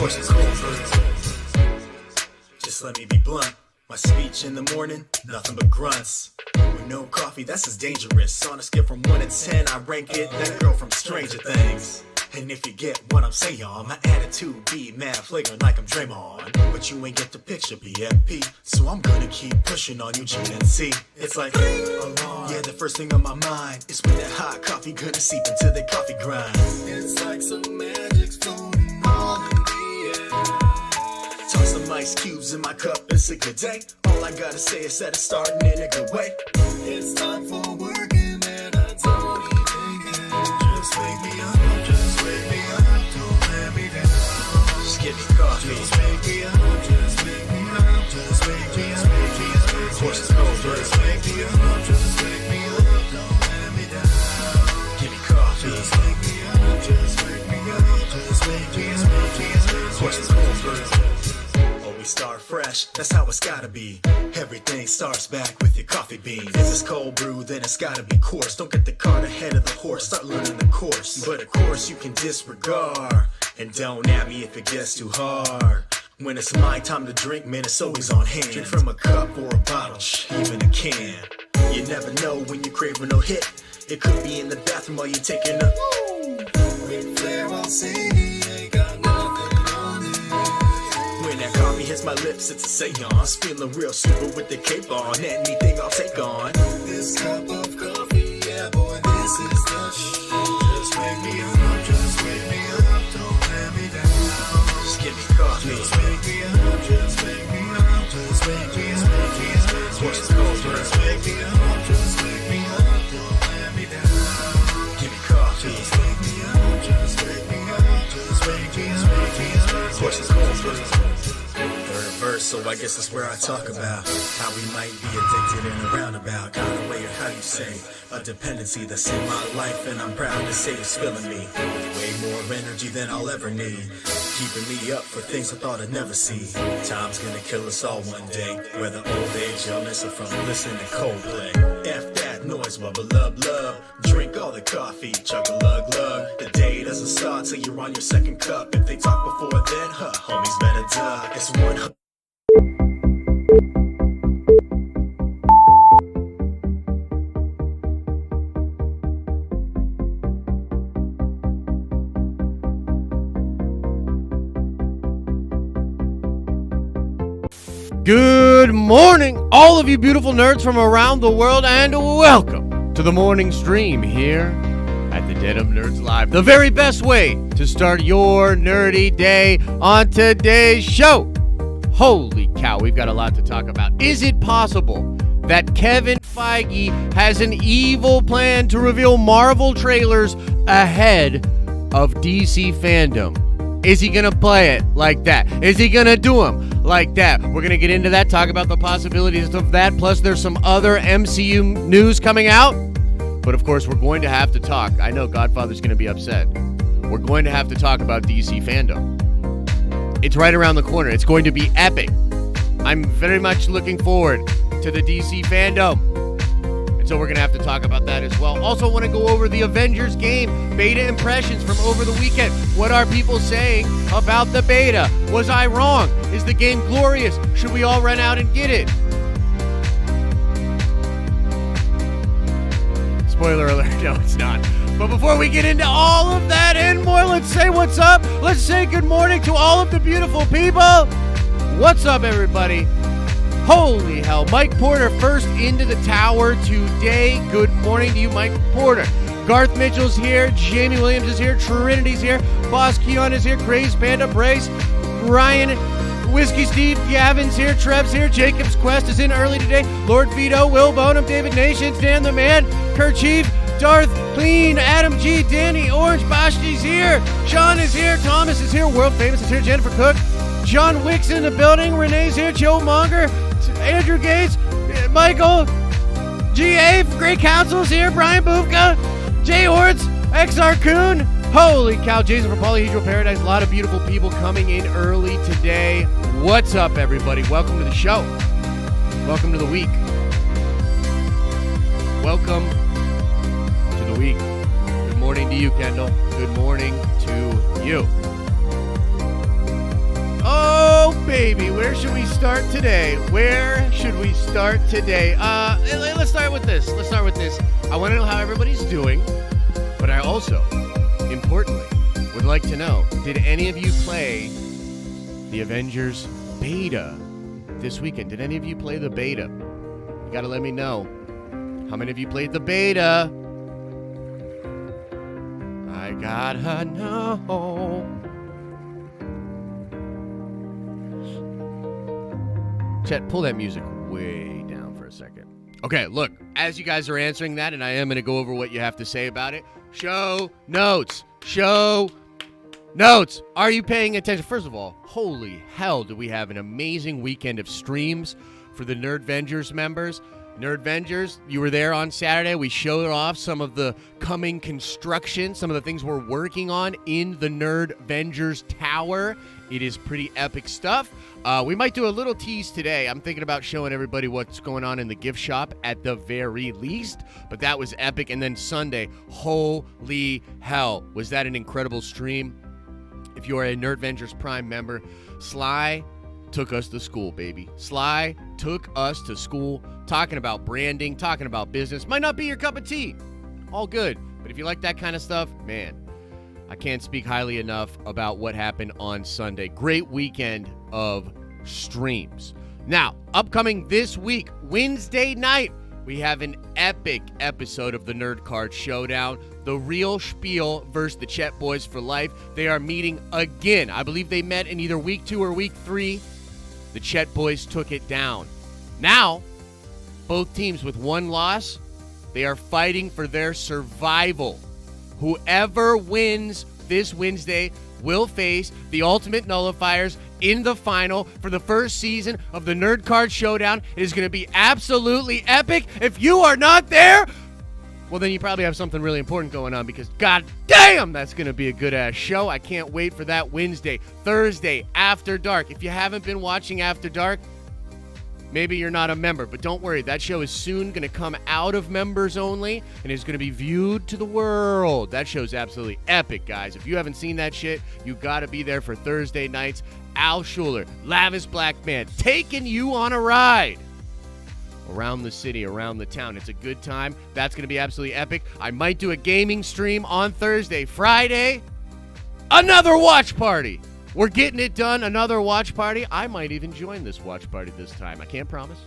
Horses cold. Just let me be blunt. My speech in the morning, nothing but grunts. With no coffee, that's as dangerous. On a scale from 1 to 10, I rank it that girl from Stranger Things. And if you get what I'm saying, my attitude be mad flagrant like I'm Draymond. But you ain't get the picture, BFP. So I'm gonna keep pushing on you, GNC. It's like alarm. Yeah, the first thing on my mind is when that hot coffee gonna seep into the coffee grind. It's like some magic's floating all in the air. Toss some ice cubes in my cup, it's a good day. All I gotta say is that it's starting in a good way. It's time for working, man, I don't even care. Just wake me up. Give me coffee. Just wake me up, just wake me up, just wake me up. Horses cold, just wake me up, just wake me up, don't let me down. Give me coffee. Just wake me up, just wake me up, just wake me up. Horses cold, always start fresh, that's how it's gotta be. Everything starts back with your coffee beans. If it's cold brew, then it's gotta be coarse. Don't get the cart ahead of the horse, start learning the course. But of course you can disregard. And don't at me if it gets too hard. When it's my time to drink, man, it's always on hand. Drink from a cup or a bottle, even a can. You never know when you're craving a hit. It could be in the bathroom while you're taking a Ric Flair while singing, ain't got nothing on it. When that coffee hits my lips, it's a seance. Feeling real super with the cape on. Anything I'll take on. This cup of coffee, yeah boy, this is the shit. Just wake me up, just wake me up. Just give me coffee. Just wake me up, just wake me up, just wake me up. Horses cold, just wake me up, just wake me up, don't let me down. Give me coffee. Just wake me up, just wake me up, just wake me up. Horses cold, third verse, so I guess that's where I talk about how we might be addicted in a roundabout kind of way, or how you say, a dependency that's in my life, and I'm proud to say it's filling me with way more energy than I'll ever need, keeping me up for things I thought I'd never see. Time's gonna kill us all one day, whether old age, illness, or from listening to Coldplay. F that noise, bubble up, love. Drink all the coffee, chug a lug, lug. The day doesn't start till you're on your second cup. If they talk before then, homies better duck. It's one. Good morning, all of you beautiful nerds from around the world, and welcome to the morning stream here at the Den of Nerds Live. The very best way to start your nerdy day on today's show. Holy cow, we've got a lot to talk about. Is it possible that Kevin Feige has an evil plan to reveal Marvel trailers ahead of DC Fandome? Is he going to play it like that? Is he going to do them like that? We're going to get into that, talk about the possibilities of that. Plus, there's some other MCU news coming out. But, of course, we're going to have to talk. I know Godfather's going to be upset. We're going to have to talk about DC Fandome. It's right around the corner. It's going to be epic. I'm very much looking forward to the DC Fandome. So we're going to have to talk about that as well. Also want to go over the Avengers game, beta impressions from over the weekend. What are people saying about the beta? Was I wrong? Is the game glorious? Should we all run out and get it? Spoiler alert, no it's not. But before we get into all of that and more, let's say what's up. Let's say good morning to all of the beautiful people. What's up, everybody? Holy hell, Mike Porter first into the tower today. Good morning to you, Mike Porter. Garth Mitchell's here, Jamie Williams is here, Trinity's here, Boss Keon is here, Craze Panda Brace, Ryan, Whiskey Steve Gavin's here, Trev's here, Jacob's Quest is in early today, Lord Vito, Will Bonham, David Nations, Dan the Man, Kerchief, Darth Clean, Adam G, Danny Orange, Bashti's here, Sean is here, Thomas is here, World Famous is here, Jennifer Cook, John Wick's in the building, Renee's here, Joe Monger, Andrew Gates, Michael, GA, Great Council's here, Brian Bufka, Jay Hortz, XR Coon. Holy cow, Jason from Polyhedral Paradise. A lot of beautiful people coming in early today. What's up, everybody? Welcome to the show. Welcome to the week. Welcome to the week. Good morning to you, Kendall. Good morning to you. Oh, baby, where should we start today? Where should we start today? Let's start with this. I want to know how everybody's doing, but I also, importantly, would like to know, did any of you play the Avengers beta this weekend? Did any of you play the beta? You got to let me know. How many of you played the beta? I gotta know. Chet, pull that music way down for a second. Okay, look, as you guys are answering that, and I am going to go over what you have to say about it, show notes. Are you paying attention? First of all, holy hell, do we have an amazing weekend of streams for the Nerdvengers members. Nerdvengers, you were there on Saturday. We showed off some of the coming construction, some of the things we're working on in the Nerdvengers Tower. It is pretty epic stuff. We might do a little tease today. I'm thinking about showing everybody what's going on in the gift shop at the very least, but that was epic. And then Sunday, holy hell, was that an incredible stream. If you are a Nerdvengers Prime member, Sly took us to school, baby. Sly took us to school, talking about branding, talking about business. Might not be your cup of tea. All good. But if you like that kind of stuff, man, I can't speak highly enough about what happened on Sunday. Great weekend of streams. Now, upcoming this week, Wednesday night, we have an epic episode of the Nerd Card Showdown. The Real Spiel versus the Chet Boys for life. They are meeting again. I believe they met in either week 2 or week 3. The Chet Boys took it down. Now, both teams with one loss, they are fighting for their survival. Whoever wins this Wednesday will face the Ultimate Nullifiers in the final for the first season of the Nerd Card Showdown. It is going to be absolutely epic. If you are not there, well, then you probably have something really important going on, because god damn, that's going to be a good-ass show. I can't wait for that Wednesday. Thursday, After Dark. If you haven't been watching After Dark, maybe you're not a member, but don't worry. That show is soon going to come out of members only and is going to be viewed to the world. That show's absolutely epic, guys. If you haven't seen that shit, you got to be there for Thursday nights. Al Schuler, Lavish Black Man, taking you on a ride around the city, around the town. It's a good time. That's going to be absolutely epic. I might do a gaming stream on Thursday. Friday, another watch party. We're getting it done. Another watch party. I might even join this watch party this time. I can't promise,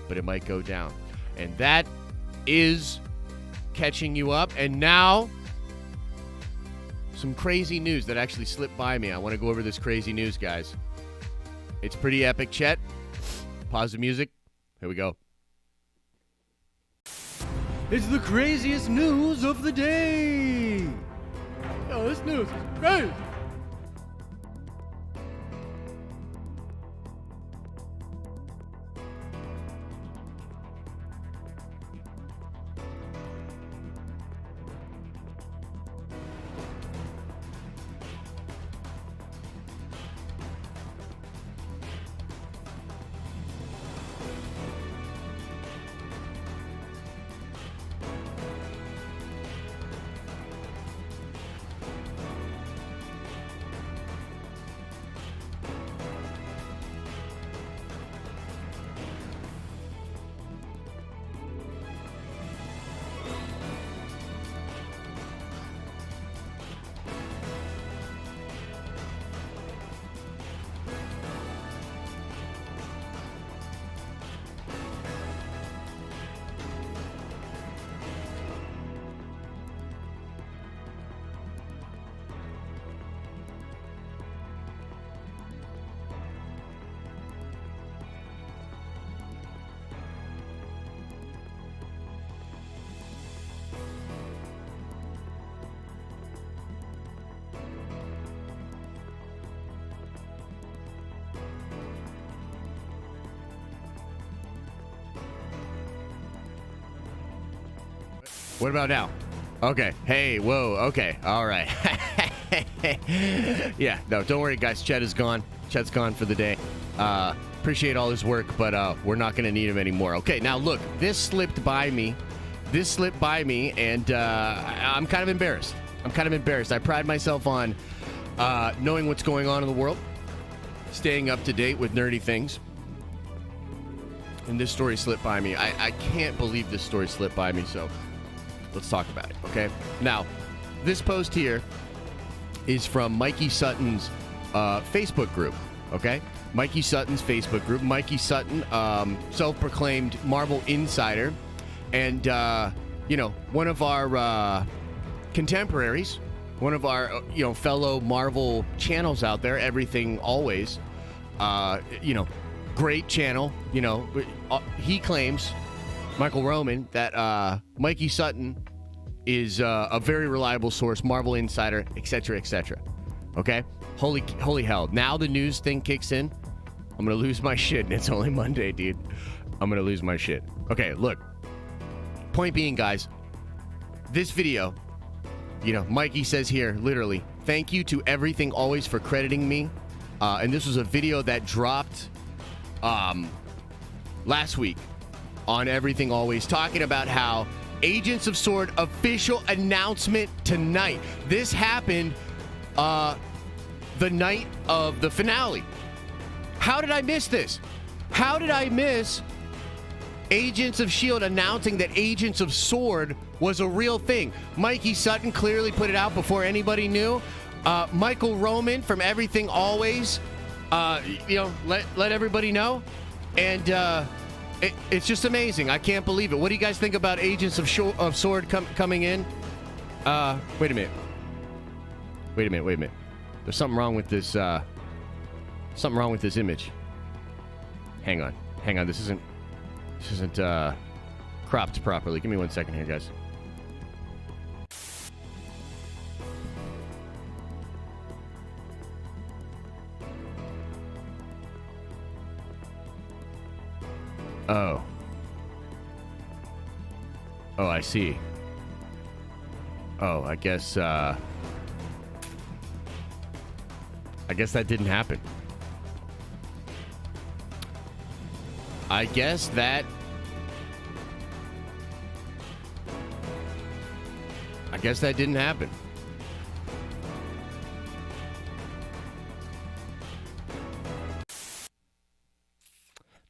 but it might go down. And that is catching you up. And now, some crazy news that actually slipped by me. I want to go over this crazy news, guys. It's pretty epic. Chet, pause the music. Here we go. It's the craziest news of the day. Oh, this news is crazy. What about now? Okay. Hey, whoa. Okay. All right. Yeah. No, don't worry, guys. Chet is gone. Chet's gone for the day. Appreciate all his work, but we're not going to need him anymore. Okay. Now, look. This slipped by me, and I'm kind of embarrassed. I pride myself on knowing what's going on in the world. staying up to date with nerdy things. And this story slipped by me. I can't believe this story slipped by me, so let's talk about it, okay? Now, this post here is from Mikey Sutton's Facebook group, okay? Mikey Sutton's Facebook group. Mikey Sutton, self-proclaimed Marvel insider, and, one of our contemporaries, one of our, fellow Marvel channels out there, Everything Always, great channel, he claims, Michael Roman, that Mikey Sutton is a very reliable source, Marvel insider, etc., etc. Okay? Holy hell. Now the news thing kicks in. I'm going to lose my shit, and it's only Monday, dude. I'm going to lose my shit. Okay, look. Point being, guys, this video, Mikey says here, literally, thank you to Everything Always for crediting me. And this was a video that dropped last week on Everything Always, talking about how Agents of S.W.O.R.D. official announcement tonight. This happened the night of the finale. How did I miss this? How did I miss Agents of S.H.I.E.L.D. announcing that Agents of S.W.O.R.D. was a real thing? Mikey Sutton clearly put it out before anybody knew. Michael Roman from Everything Always, let everybody know. And it's just amazing. I can't believe it. What do you guys think about Agents of S.W.O.R.D. coming in? Wait a minute. There's something wrong with this. Something wrong with this image. Hang on. This isn't cropped properly. Give me 1 second here, guys. Oh, I see. Oh, I guess that didn't happen. I guess that didn't happen.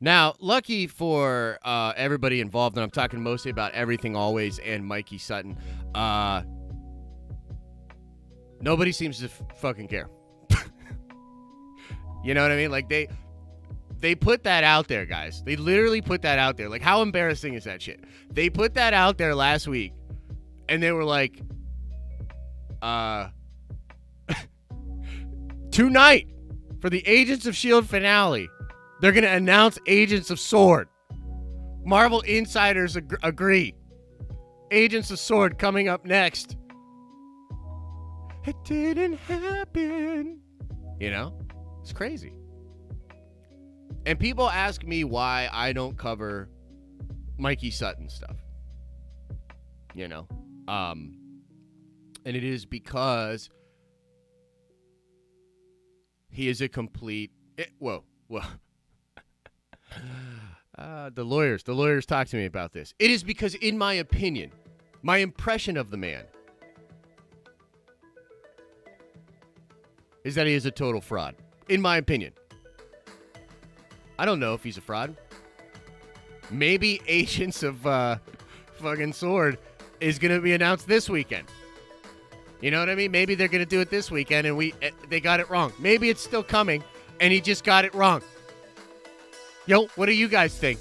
Now, lucky for everybody involved, and I'm talking mostly about Everything Always and Mikey Sutton, nobody seems to fucking care. You know what I mean? Like, they put that out there, guys. They literally put that out there. Like, how embarrassing is that shit? They put that out there last week, and they were like, tonight, for the Agents of S.H.I.E.L.D. finale, they're going to announce Agents of S.W.O.R.D. Marvel insiders agree. Agents of S.W.O.R.D. coming up next. It didn't happen. It's crazy. And people ask me why I don't cover Mikey Sutton stuff. And it is because he is a complete... Whoa. The lawyers talk to me about this. It is because, in my opinion, my impression of the man is that he is a total fraud. In my opinion. I don't know if he's a fraud. Maybe Agents of fucking S.W.O.R.D. is going to be announced this weekend. You know what I mean? Maybe they're going to do it this weekend and they got it wrong. Maybe it's still coming and he just got it wrong. Yo, what do you guys think?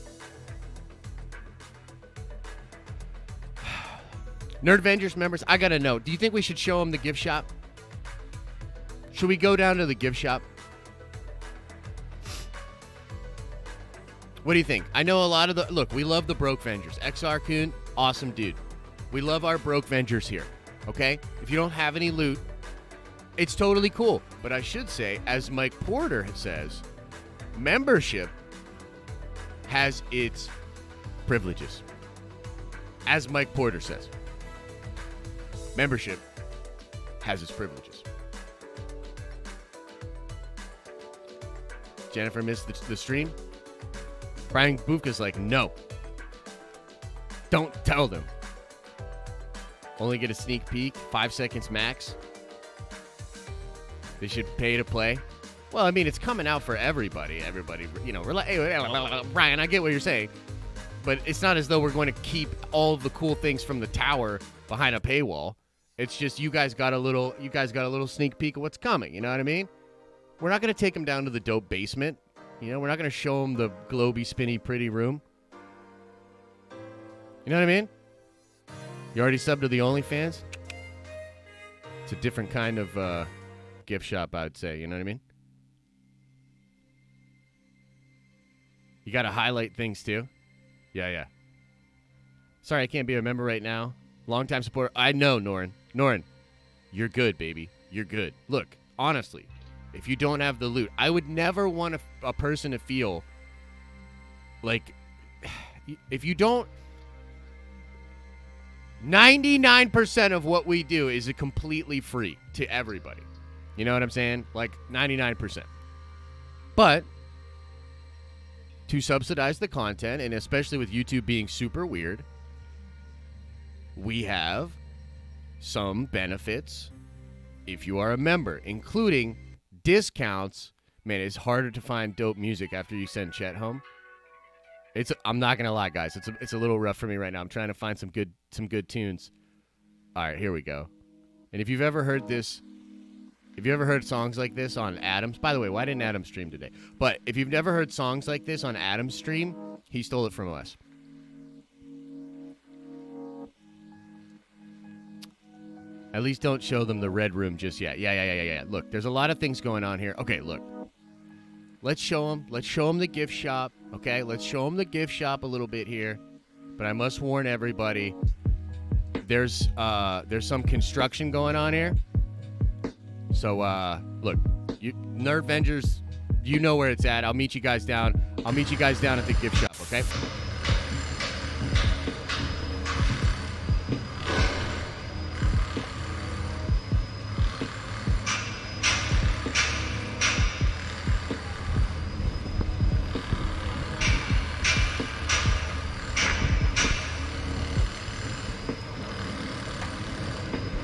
Nerdvengers members, I got to know. Do you think we should show them the gift shop? Should we go down to the gift shop? What do you think? I know a lot of look, we love the Broke Vengers. XR Coon, awesome dude. We love our Broke Vengers here, okay? If you don't have any loot, it's totally cool. But I should say, as Mike Porter says, membership has its privileges. As Mike Porter says, membership has its privileges. Jennifer missed the stream. Brian Bufka's like, no. Don't tell them. Only get a sneak peek, 5 seconds max. They should pay to play. Well, I mean, it's coming out for everybody. Everybody, you know, we're like, hey, Brian, I get what you're saying. But it's not as though we're going to keep all of the cool things from the tower behind a paywall. It's just you guys got a little sneak peek of what's coming. You know what I mean? We're not going to take them down to the dope basement. You know, we're not going to show them the globy, spinny, pretty room. You know what I mean? You already subbed to the OnlyFans? It's a different kind of gift shop, I would say. You know what I mean? You got to highlight things, too. Yeah. Sorry, I can't be a member right now. Long-time supporter. I know, Norin. Norin, you're good, baby. You're good. Look, honestly, if you don't have the loot, I would never want a person to feel like if you don't. 99% of what we do is completely free to everybody. You know what I'm saying? Like 99%. But to subsidize the content, and especially with YouTube being super weird, we have some benefits if you are a member, including discounts. Man, it's harder to find dope music after you send Chet home. I'm not gonna lie, guys. It's a little rough for me right now. I'm trying to find some good tunes. All right, here we go. And if you've ever heard this, if you ever heard songs like this on Adam's, by the way, why didn't Adam stream today? But if you've never heard songs like this on Adam's stream, he stole it from us. At least don't show them the red room just yet. Yeah. Look, there's a lot of things going on here. Okay, look. Let's show them. Let's show them the gift shop. Okay, let's show them the gift shop a little bit here. But I must warn everybody, there's some construction going on here. So, look, Nerdvengers, you know where it's at. I'll meet you guys down. I'll meet you guys down at the gift shop, okay?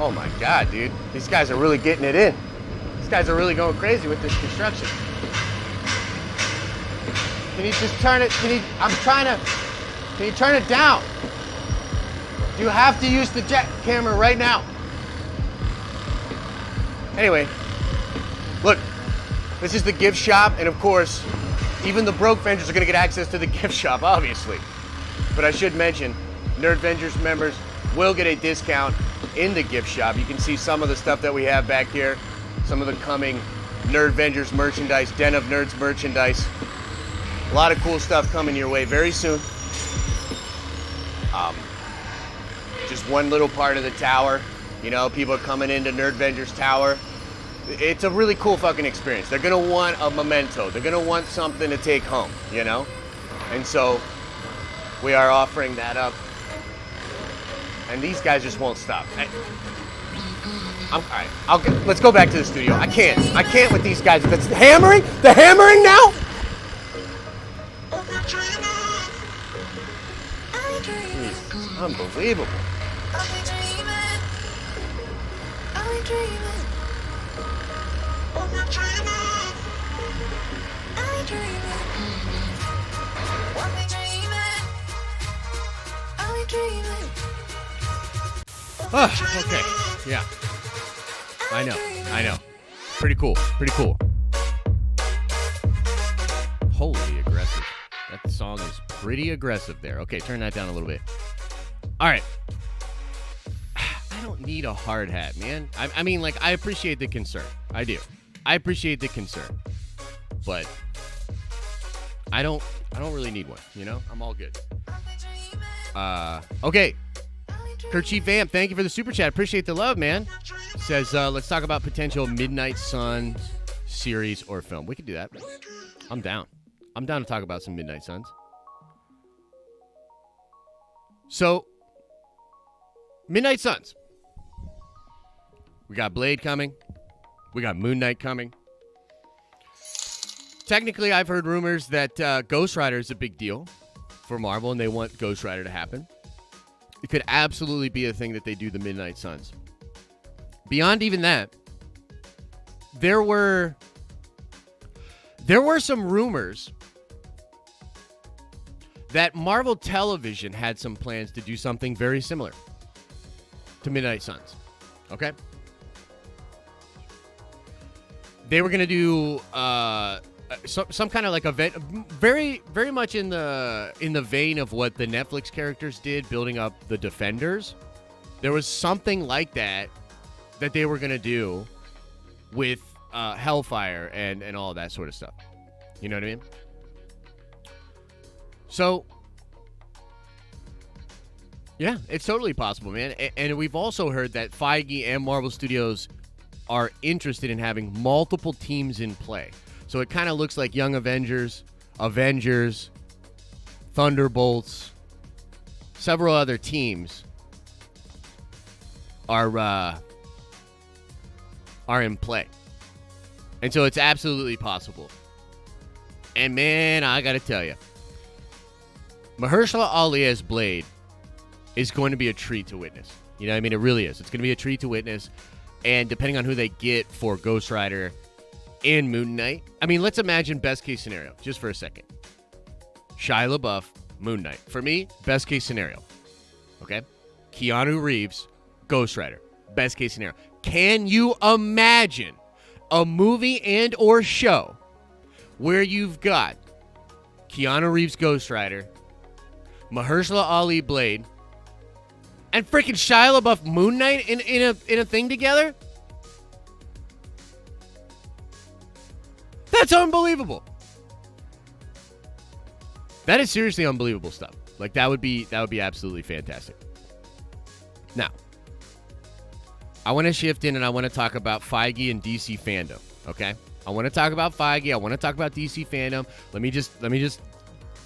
Oh my God, dude. These guys are really getting it in. These guys are really going crazy with this construction. Can you just turn it? Can you turn it down? Do you have to use the jet camera right now? Anyway, look, this is the gift shop, and of course, even the broke vendors are gonna get access to the gift shop, obviously. But I should mention, Nerdventures members will get a discount in the gift shop. You can see some of the stuff that we have back here, some of the coming Nerdventures merchandise, Den of Nerds merchandise. A lot of cool stuff coming your way very soon. Just one little part of the tower. You know, people are coming into Nerdvengers Tower. It's a really cool fucking experience. They're gonna want a memento. They're gonna want something to take home, you know? And so we are offering that up. And these guys just won't stop. All right, let's go back to the studio. I can't with these guys. That's hammering. The hammering now. Jeez, unbelievable. Oh, okay. Yeah. I know. Pretty cool. Holy aggressive. That song is pretty aggressive there. Okay, turn that down a little bit. All right. I don't need a hard hat, man. I mean, like, I appreciate the concern. I do. I appreciate the concern. But I don't really need one, you know? I'm all good. Okay. Kerchief Vamp, thank you for the super chat. Appreciate the love, man. Says, let's talk about potential Midnight Suns series or film. We could do that. I'm down. I'm down to talk about some Midnight Suns. So, Midnight Suns. We got Blade coming. We got Moon Knight coming. Technically, I've heard rumors that Ghost Rider is a big deal for Marvel, and they want Ghost Rider to happen. It could absolutely be a thing that they do the Midnight Suns. Beyond even that, there were There were some rumors that Marvel Television had some plans to do something very similar to Midnight Suns. Okay? They were going to do some kind of like event, very, very much in the vein of what the Netflix characters did, building up the Defenders. There was something like that they were going to do with Hellfire and all that sort of stuff. You know what I mean? So, yeah, it's totally possible, man. And we've also heard that Feige and Marvel Studios are interested in having multiple teams in play. So it kind of looks like Young Avengers, Thunderbolts, several other teams are in play. And so it's absolutely possible. And man, I got to tell you, Mahershala Ali as Blade is going to be a treat to witness. You know what I mean? It really is. It's going to be a treat to witness. And depending on who they get for Ghost Rider and Moon Knight, I mean, let's imagine best case scenario, just for a second. Shia LaBeouf, Moon Knight. For me, best case scenario. Okay? Keanu Reeves, Ghost Rider. Best case scenario. Can you imagine a movie and or show where you've got Keanu Reeves, Ghost Rider, Mahershala Ali, Blade, and freaking Shia LaBeouf, Moon Knight in a thing together? That's unbelievable. That is seriously unbelievable stuff. Like that would be absolutely fantastic. Now, I want to shift in and I want to talk about Feige and DC Fandome. Okay, I want to talk about Feige. I want to talk about DC Fandome. Let me just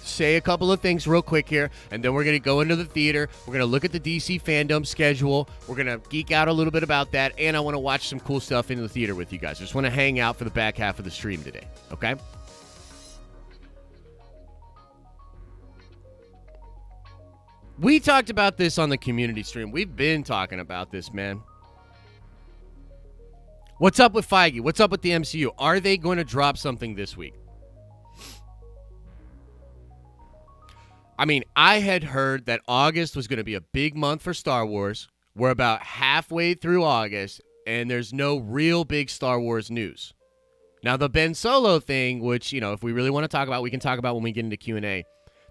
say a couple of things real quick here, and then we're going to go into the theater. We're going to look at the DC Fandome schedule. We're going to geek out a little bit about that, and I want to watch some cool stuff in the theater with you guys. I just want to hang out for the back half of the stream today, okay? We talked about this on the community stream. We've been talking about this, man. What's up with Feige? What's up with the MCU? Are they going to drop something this week? I mean, I had heard that August was going to be a big month for Star Wars. We're about halfway through August, and there's no real big Star Wars news. Now, the Ben Solo thing, which, you know, if we really want to talk about, we can talk about when we get into Q&A.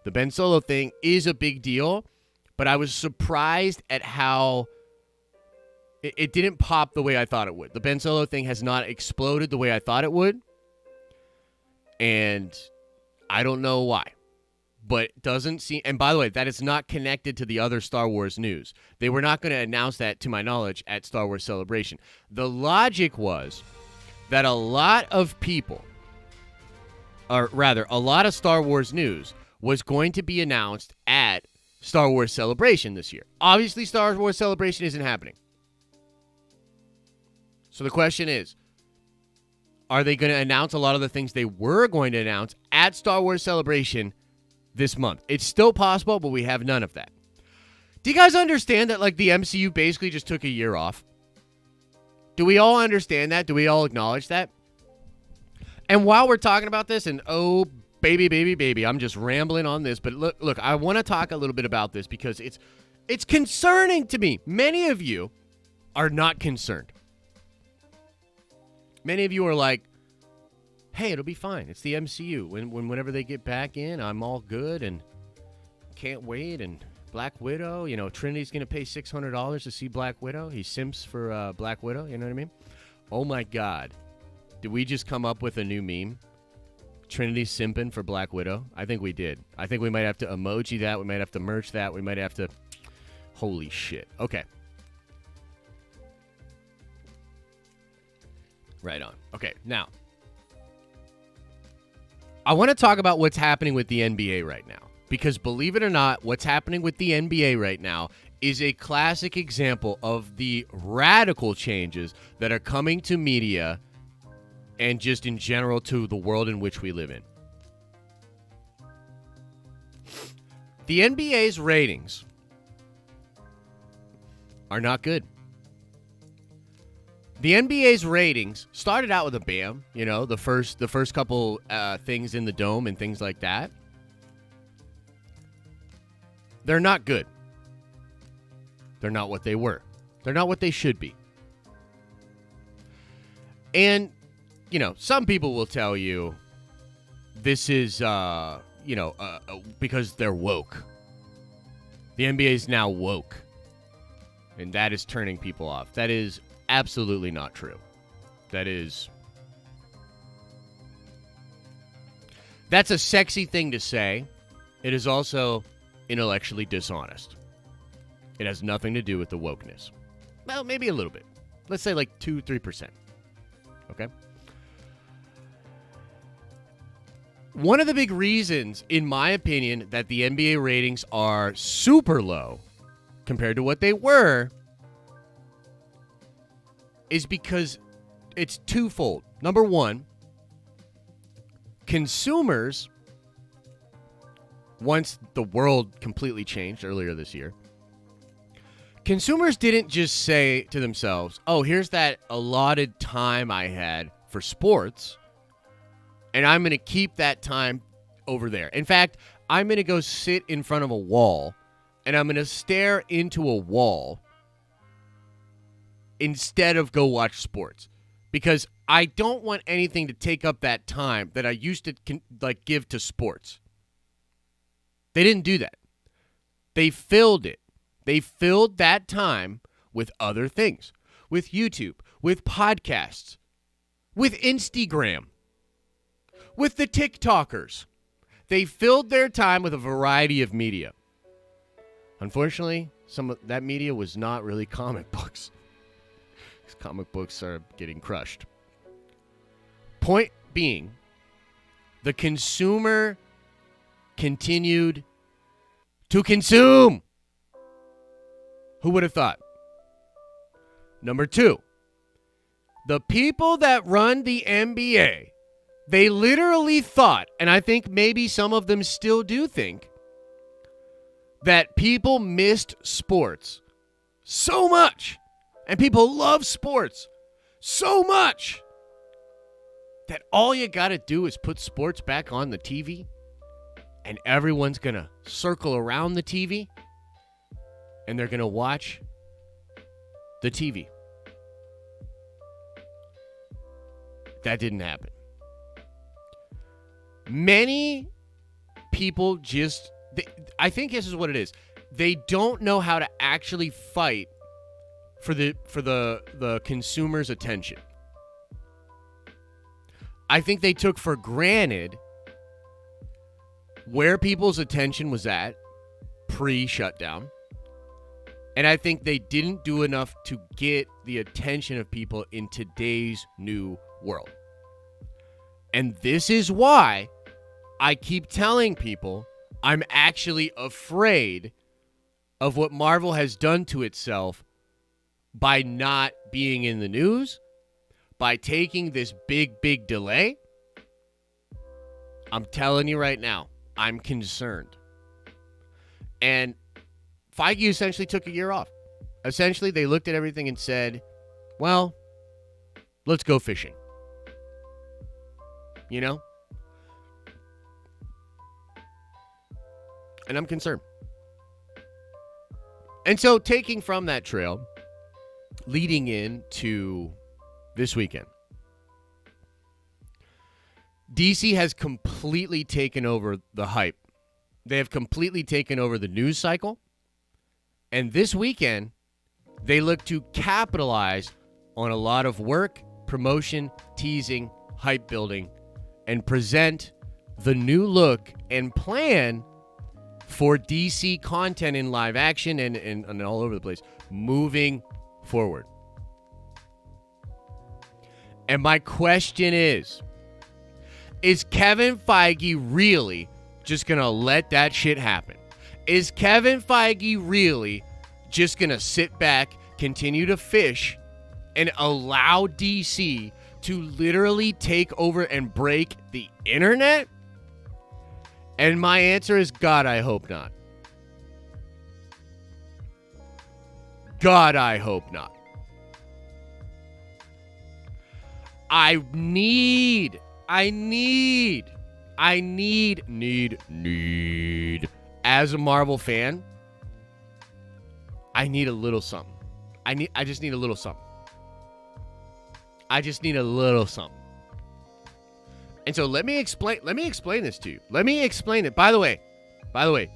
The Ben Solo thing is a big deal, but I was surprised at how it didn't pop the way I thought it would. The Ben Solo thing has not exploded the way I thought it would, and I don't know why. But it doesn't seem, and by the way, that is not connected to the other Star Wars news. They were not going to announce that, to my knowledge, at Star Wars Celebration. The logic was that a lot of people, or rather, a lot of Star Wars news was going to be announced at Star Wars Celebration this year. Obviously, Star Wars Celebration isn't happening. So the question is, are they going to announce a lot of the things they were going to announce at Star Wars Celebration this month? It's still possible, but we have none of that. Do you guys understand that, like, the MCU basically just took a year off? Do we all understand that? Do we all acknowledge that? And while we're talking about this, and oh, baby, I'm just rambling on this, but look, I want to talk a little bit about this because it's concerning to me. Many of you are not concerned. Many of you are like, hey, it'll be fine. It's the MCU. Whenever they get back in, I'm all good and can't wait. And Black Widow, you know, Trinity's going to pay $600 to see Black Widow. He simps for Black Widow, you know what I mean? Oh, my God. Did we just come up with a new meme? Trinity simping for Black Widow? I think we did. I think we might have to emoji that. We might have to merch that. We might have to... Holy shit. Okay. Right on. Okay, now... I want to talk about what's happening with the NBA right now. Because believe it or not, what's happening with the NBA right now is a classic example of the radical changes that are coming to media and just in general to the world in which we live in. The NBA's ratings are not good. The NBA's ratings started out with a bam, you know, the first couple things in the dome and things like that. They're not good. They're not what they were. They're not what they should be. And, you know, some people will tell you this is, because they're woke. The NBA is now woke. And that is turning people off. That is absolutely not true. That's a sexy thing to say. It is also intellectually dishonest. It has nothing to do with the wokeness. Well, maybe a little bit. Let's say like 2-3%. Okay? One of the big reasons, in my opinion, that the NBA ratings are super low compared to what they were is because it's twofold. Number one, consumers, once the world completely changed earlier this year, consumers didn't just say to themselves, oh, here's that allotted time I had for sports, and I'm going to keep that time over there. In fact, I'm going to go sit in front of a wall, and I'm going to stare into a wall instead of go watch sports, because I don't want anything to take up that time that I used to give to sports. They didn't do that. They filled it. They filled that time with other things, with YouTube, with podcasts, with Instagram, with the TikTokers. They filled their time with a variety of media. Unfortunately, some of that media was not really comic books. Because comic books are getting crushed. Point being, the consumer continued to consume. Who would have thought? Number two, the people that run the NBA, they literally thought, and I think maybe some of them still do think, that people missed sports so much, and people love sports so much, that all you got to do is put sports back on the TV, and everyone's going to circle around the TV, and they're going to watch the TV. That didn't happen. Many people I think this is what it is. They don't know how to actually fight for the consumer's attention. I think they took for granted where people's attention was at pre-shutdown. And I think they didn't do enough to get the attention of people in today's new world. And this is why I keep telling people I'm actually afraid of what Marvel has done to itself by not being in the news, by taking this big delay. I'm telling you right now, I'm concerned. And Feige essentially took a year off. Essentially, they looked at everything and said, well, let's go fishing. You know? And I'm concerned. And so taking from that trail, leading into this weekend, DC has completely taken over the hype. They have completely taken over the news cycle. And this weekend, they look to capitalize on a lot of work, promotion, teasing, hype building, and present the new look and plan for DC content in live action and all over the place moving forward. And my question is Kevin Feige really just going to let that shit happen? Is Kevin Feige really just going to sit back, continue to fish, and allow DC to literally take over and break the internet? And my answer is, God, I hope not. God, I hope not. I need, as a Marvel fan, I need a little something. I just need a little something. And so let me explain this to you. Let me explain it. By the way,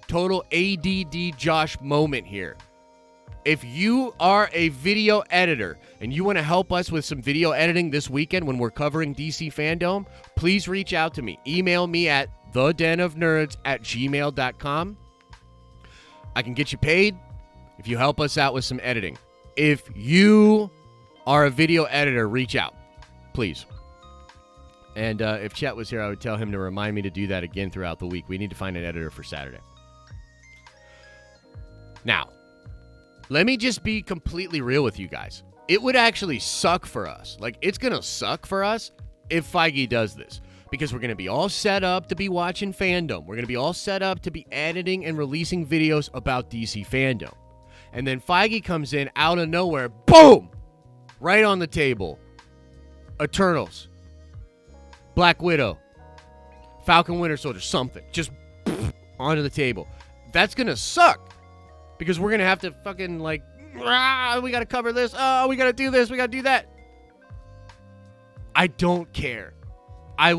total ADD Josh moment here. If you are a video editor and you want to help us with some video editing this weekend when we're covering DC Fandome, please reach out to me. Email me at thedenofnerds@gmail.com. I can get you paid if you help us out with some editing. If you are a video editor, reach out, please. And if Chet was here, I would tell him to remind me to do that again throughout the week. We need to find an editor for Saturday. Now, let me just be completely real with you guys. It would actually suck for us. Like, it's going to suck for us if Feige does this. Because we're going to be all set up to be watching Fandom. We're going to be all set up to be editing and releasing videos about DC Fandom. And then Feige comes in out of nowhere. Boom! Right on the table. Eternals. Black Widow. Falcon Winter Soldier. Something. Just onto the table. That's going to suck. Because we're going to have to fucking, like, we got to cover this. Oh, we got to do this. We got to do that. I don't care. I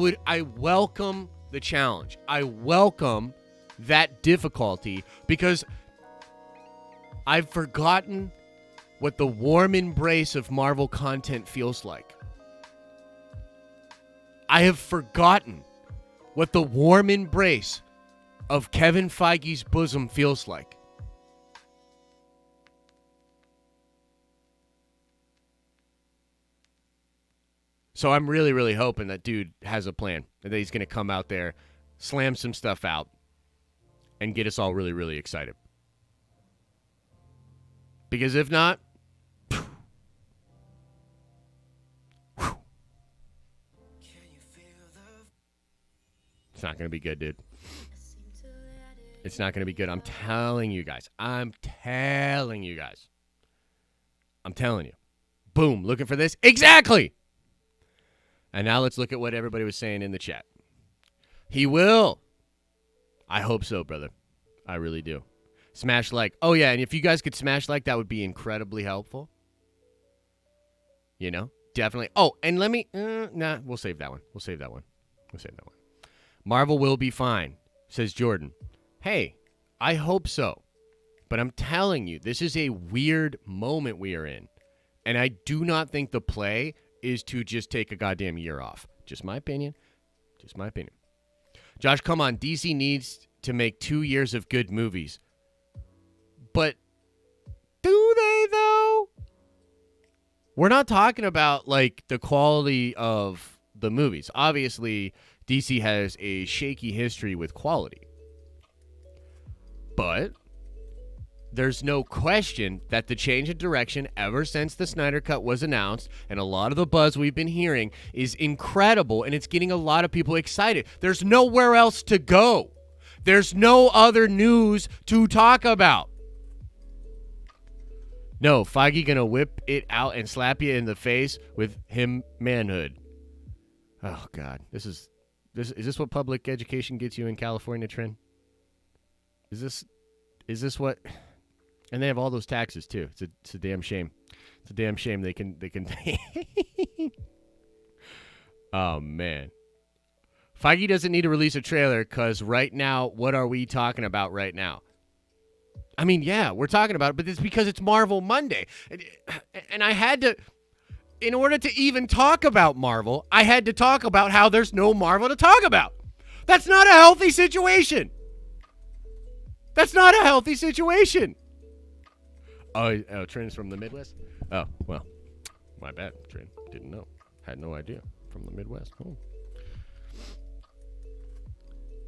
welcome the challenge. I welcome that difficulty because I've forgotten what the warm embrace of Marvel content feels like. I have forgotten what the warm embrace of Kevin Feige's bosom feels like. So I'm really, really hoping that dude has a plan, and that he's going to come out there, slam some stuff out, and get us all really, really excited. Because if not, it's not going to be good, dude. It's not going to be good. I'm telling you guys. I'm telling you. Boom, looking for this? Exactly! And now let's look at what everybody was saying in the chat. He will. I hope so, brother. I really do. Smash like. Oh, yeah, and if you guys could smash like, that would be incredibly helpful. You know? Definitely. Oh, and let me... we'll save that one. Marvel will be fine, says Jordan. Hey, I hope so. But I'm telling you, this is a weird moment we are in. And I do not think the play is to just take a goddamn year off. Just my opinion. Josh, come on. DC needs to make 2 years of good movies. But do they, though? We're not talking about, like, the quality of the movies. Obviously, DC has a shaky history with quality. But there's no question that the change in direction ever since the Snyder Cut was announced, and a lot of the buzz we've been hearing, is incredible, and it's getting a lot of people excited. There's nowhere else to go. There's no other news to talk about. No, Feige gonna whip it out and slap you in the face with him manhood. Oh, God. Is this what public education gets you in California, Trin? Is this what... And they have all those taxes, too. It's a damn shame. It's a damn shame they can... Oh, man. Feige doesn't need to release a trailer because right now, what are we talking about right now? I mean, yeah, we're talking about it, but it's because it's Marvel Monday. And I had to... In order to even talk about Marvel, I had to talk about how there's no Marvel to talk about. That's not a healthy situation. Oh, Trin's from the Midwest? Oh, well, my bad, Trin. Didn't know. Had no idea. From the Midwest. Oh.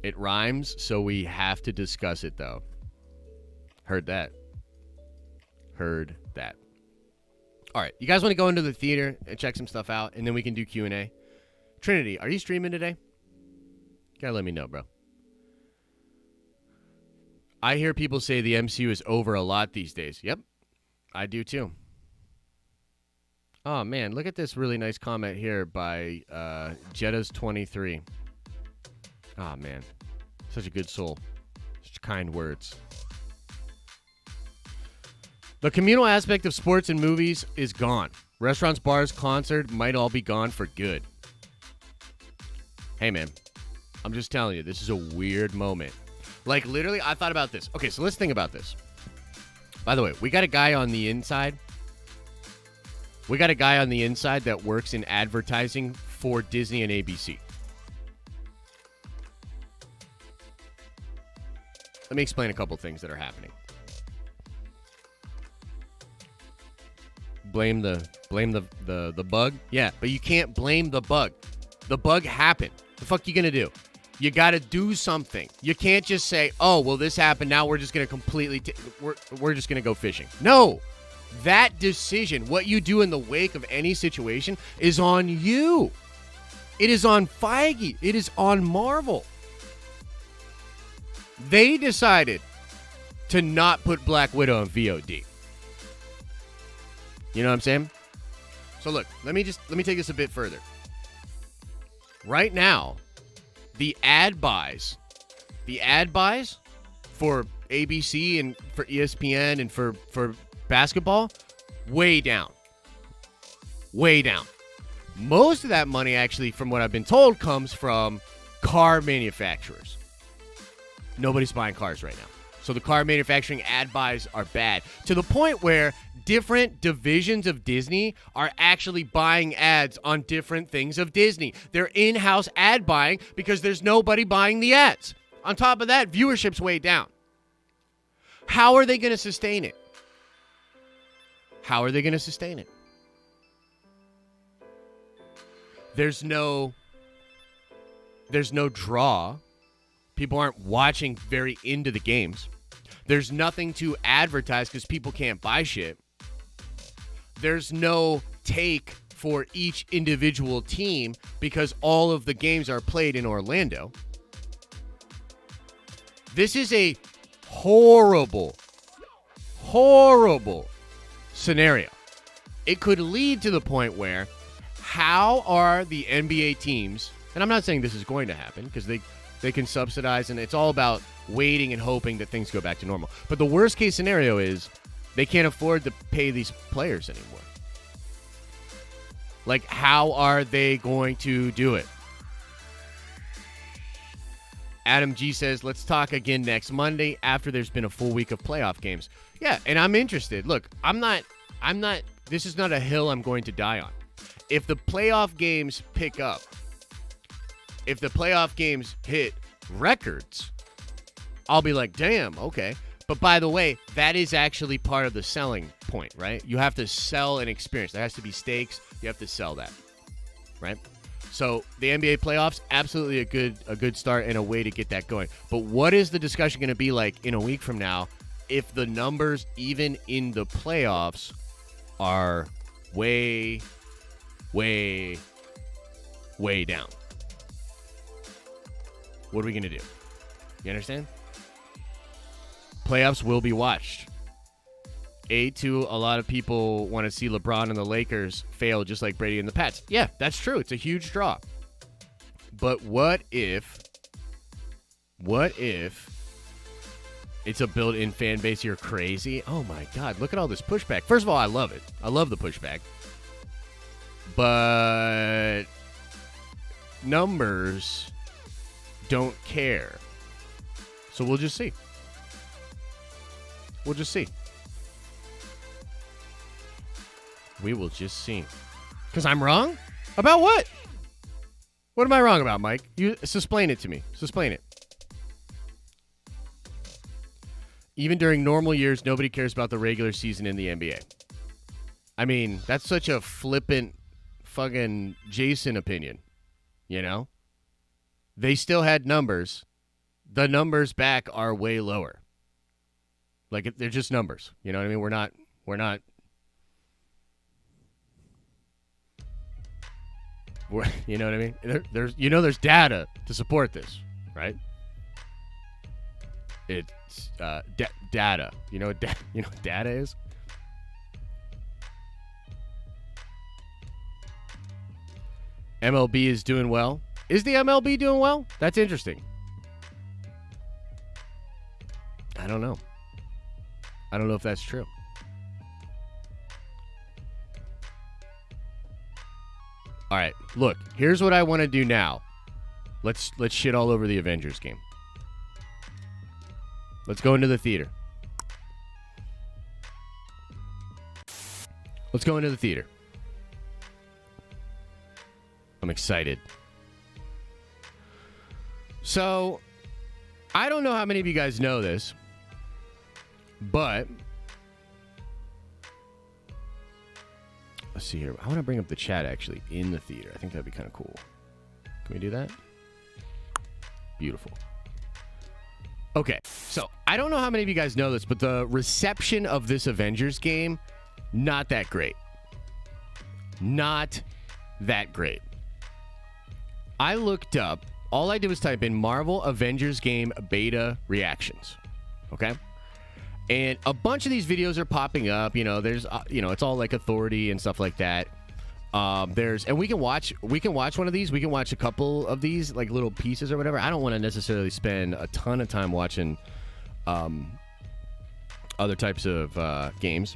It rhymes, so we have to discuss it, though. Heard that. All right, you guys want to go into the theater and check some stuff out, and then we can do Q&A? Trinity, are you streaming today? You gotta let me know, bro. I hear people say the MCU is over a lot these days. Yep, I do too. Oh, man, look at this really nice comment here by Jettas23. Oh, man. Such a good soul. Such kind words. The communal aspect of sports and movies is gone. Restaurants, bars, concert might all be gone for good. Hey, man. I'm just telling you, this is a weird moment. Like, literally, I thought about this. Okay, so let's think about this. By the way, we got a guy on the inside. We got a guy on the inside that works in advertising for Disney and ABC. Let me explain a couple things that are happening. Blame the bug? Yeah, but you can't blame the bug. The bug happened. The fuck you gonna do? You gotta do something. You can't just say, oh, well, this happened, now we're just gonna completely we're just gonna go fishing. No. That decision, what you do in the wake of any situation, is on you. It is on Feige. It is on Marvel. They decided to not put Black Widow on VOD. You know what I'm saying? So look, let me take this a bit further. Right now, the ad buys for ABC and for ESPN and for basketball, way down. Way down. Most of that money, actually, from what I've been told, comes from car manufacturers. Nobody's buying cars right now. So the car manufacturing ad buys are bad. To the point where different divisions of Disney are actually buying ads on different things of Disney. They're in-house ad buying because there's nobody buying the ads. On top of that, viewership's way down. How are they going to sustain it? How are they going to sustain it? There's no draw. People aren't watching very into the games. There's nothing to advertise because people can't buy shit. There's no take for each individual team because all of the games are played in Orlando. This is a horrible scenario. It could lead to the point where how are the NBA teams, and I'm not saying this is going to happen because they can subsidize and it's all about waiting and hoping that things go back to normal. But the worst case scenario is they can't afford to pay these players anymore. Like, how are they going to do it? Adam G says, let's talk again next Monday after there's been a full week of playoff games. Yeah, and I'm interested. Look, this is not a hill I'm going to die on. If the playoff games pick up, if the playoff games hit records, I'll be like, damn, okay. But by the way, that is actually part of the selling point, right? You have to sell an experience. There has to be stakes. You have to sell that, right? So the NBA playoffs, absolutely a good start and a way to get that going. But what is the discussion going to be like in a week from now if the numbers, even in the playoffs, are way down? What are we going to do? You understand? Playoffs will be watched. A lot of people want to see LeBron and the Lakers fail just like Brady and the Pats. Yeah, that's true. It's a huge draw. But what if it's a built-in fan base? You're crazy. Oh my God, look at all this pushback. First of all, I love it. I love the pushback. But numbers don't care. So we'll just see. We'll just see. We will just see. Because I'm wrong? About what? What am I wrong about, Mike? You explain it to me. Explain it. Even during normal years, nobody cares about the regular season in the NBA. I mean, that's such a flippant fucking Jason opinion. You know? They still had numbers. The numbers back are way lower. Like, they're just numbers. You know what I mean? We're not you know what I mean? There's data to support this, right? It's data. You know what data is? MLB is doing well. Is the MLB doing well? That's interesting. I don't know. I don't know if that's true. All right, look, here's what I want to do now. Let's shit all over the Avengers game. Let's go into the theater. Let's go into the theater. I'm excited. So, I don't know how many of you guys know this, but let's see here. I want to bring up the chat actually in the theater. I think that'd be kind of cool. Can we do that? Beautiful. Okay, so I don't know how many of you guys know this, but the reception of this Avengers game, not that great. Not that great. I looked up, all I did was type in Marvel Avengers game beta reactions. Okay? And a bunch of these videos are popping up. You know, there's, it's all like Authority and stuff like that. And we can watch one of these. We can watch a couple of these, like little pieces or whatever. I don't want to necessarily spend a ton of time watching other types of games.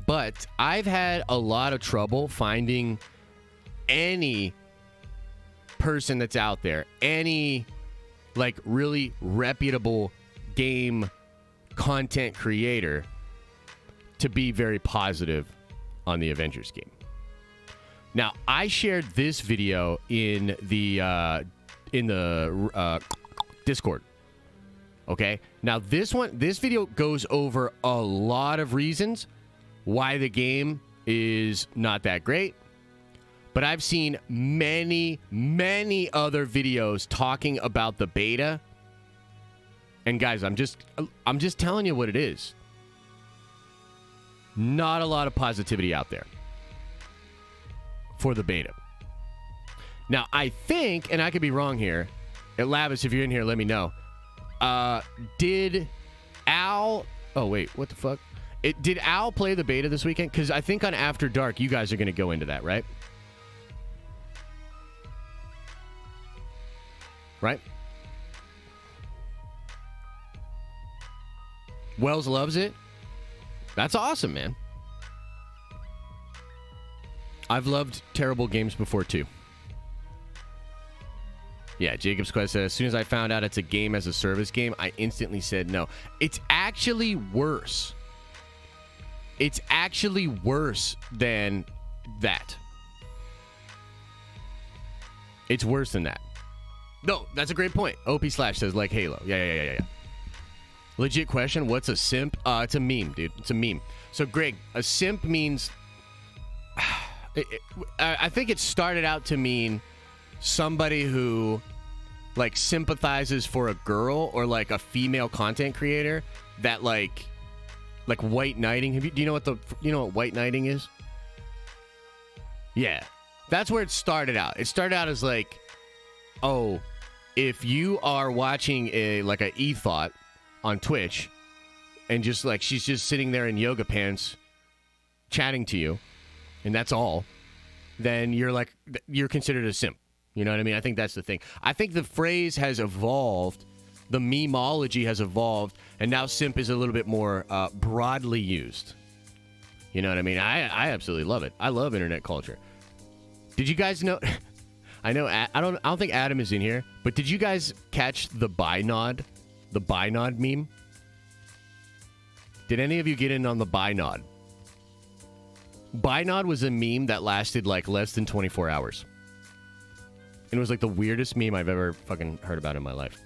But I've had a lot of trouble finding any person that's out there, any like really reputable game content creator to be very positive on the Avengers game. Now, I shared this video in the Discord. Okay? Now, this video goes over a lot of reasons why the game is not that great. But I've seen many, many other videos talking about the beta. And guys, I'm just telling you what it is. Not a lot of positivity out there for the beta. Now, I think, and I could be wrong here, Lavis, if you're in here, let me know. Did Al... Oh, wait, what the fuck? Did Al play the beta this weekend? Because I think on After Dark, you guys are going to go into that, right? Right? Wells loves it. That's awesome, man. I've loved terrible games before, too. Yeah, Jacob's Quest says, as soon as I found out it's a game as a service game, I instantly said no. It's actually worse. It's actually worse than that. It's worse than that. No, that's a great point. OP Slash says, like Halo. Yeah. Legit question, what's a simp? It's a meme, dude. It's a meme. So, Greg, a simp means... I think it started out to mean somebody who, like, sympathizes for a girl or, like, a female content creator that, like white knighting. Do you know what white knighting is? Yeah. That's where it started out. It started out as, like, oh... If you are watching a e-thought on Twitch and just like she's just sitting there in yoga pants chatting to you and that's all, then you're considered a simp. You know what I mean? I think that's the thing. I think the phrase has evolved, the memeology has evolved, and now simp is a little bit more broadly used. You know what I mean? I absolutely love it. I love internet culture. Did you guys know... I know I don't think Adam is in here, but did you guys catch the binod? The binod meme? Did any of you get in on the binod? Binod was a meme that lasted like less than 24 hours. And it was like the weirdest meme I've ever fucking heard about in my life.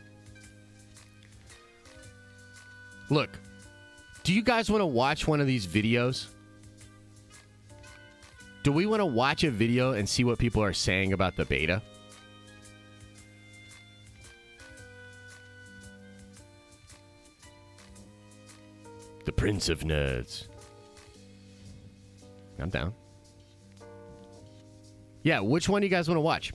Look, do you guys want to watch one of these videos? Do we want to watch a video and see what people are saying about the beta? The Prince of Nerds. I'm down. Yeah, which one do you guys want to watch?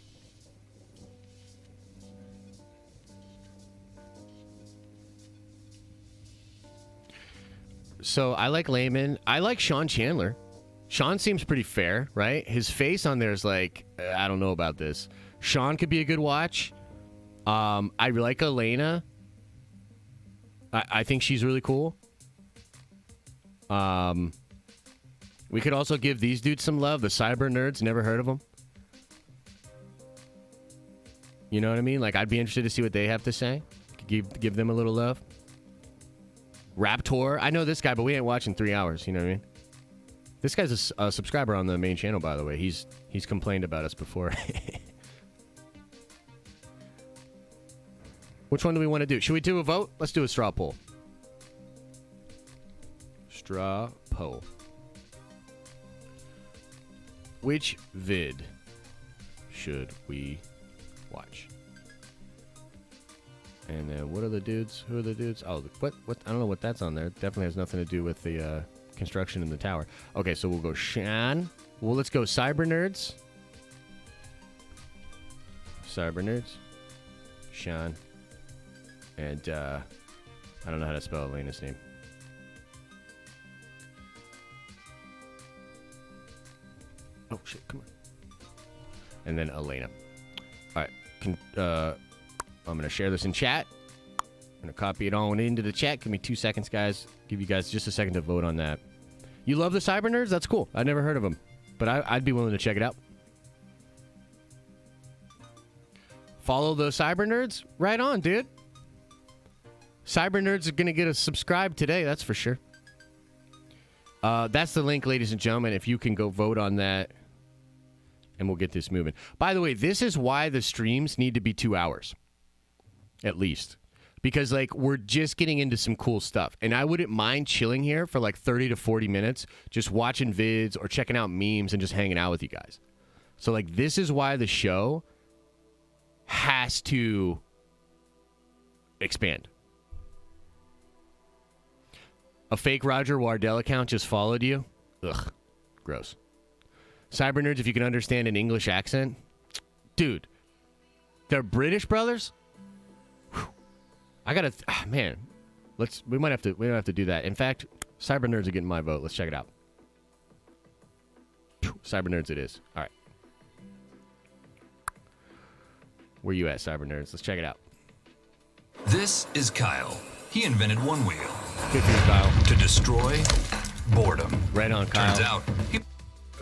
So I like Layman. I like Sean Chandler. Sean seems pretty fair, right? His face on there is like, I don't know about this. Sean could be a good watch. I like Elena. I think she's really cool. We could also give these dudes some love. The Cyber Nerds, never heard of them. You know what I mean? Like, I'd be interested to see what they have to say. Give them a little love. Raptor, I know this guy, but we ain't watching 3 hours. You know what I mean? This guy's a subscriber on the main channel, by the way. He's complained about us before. Which one do we want to do? Should we do a vote? Let's do a straw poll. Straw poll. Which vid should we watch? And then what are the dudes? Who are the dudes? Oh, what? I don't know what that's on there. Definitely has nothing to do with the construction in the tower. Okay, so we'll go Shan. Well, let's go Cyber Nerds. Cyber Nerds. Shan. And I don't know how to spell Elena's name. Oh, shit, come on. And then Elena. All right, I'm going to share this in chat. I'm going to copy it on into the chat. Give me 2 seconds, guys. Give you guys just a second to vote on that. You love the Cyber Nerds? That's cool. I've never heard of them. But I'd be willing to check it out. Follow the Cyber Nerds? Right on, dude. Cyber Nerds are going to get a subscribe today, that's for sure. That's the link, ladies and gentlemen. If you can go vote on that, and we'll get this moving. By the way, this is why the streams need to be 2 hours, at least. Because, like, we're just getting into some cool stuff. And I wouldn't mind chilling here for, like, 30 to 40 minutes, just watching vids or checking out memes and just hanging out with you guys. So, like, this is why the show has to expand. A fake Roger Wardell account just followed you? Ugh. Gross. Cyber Nerds, if you can understand an English accent. Dude. They're British brothers? Whew. I gotta... man. We don't have to do that. In fact, Cyber Nerds are getting my vote. Let's check it out. Cyber Nerds it is. All right. Where you at, Cyber Nerds? Let's check it out. This is Kyle. He invented One Wheel. Good for you, Kyle. To destroy boredom. Right on, Kyle. Turns out, The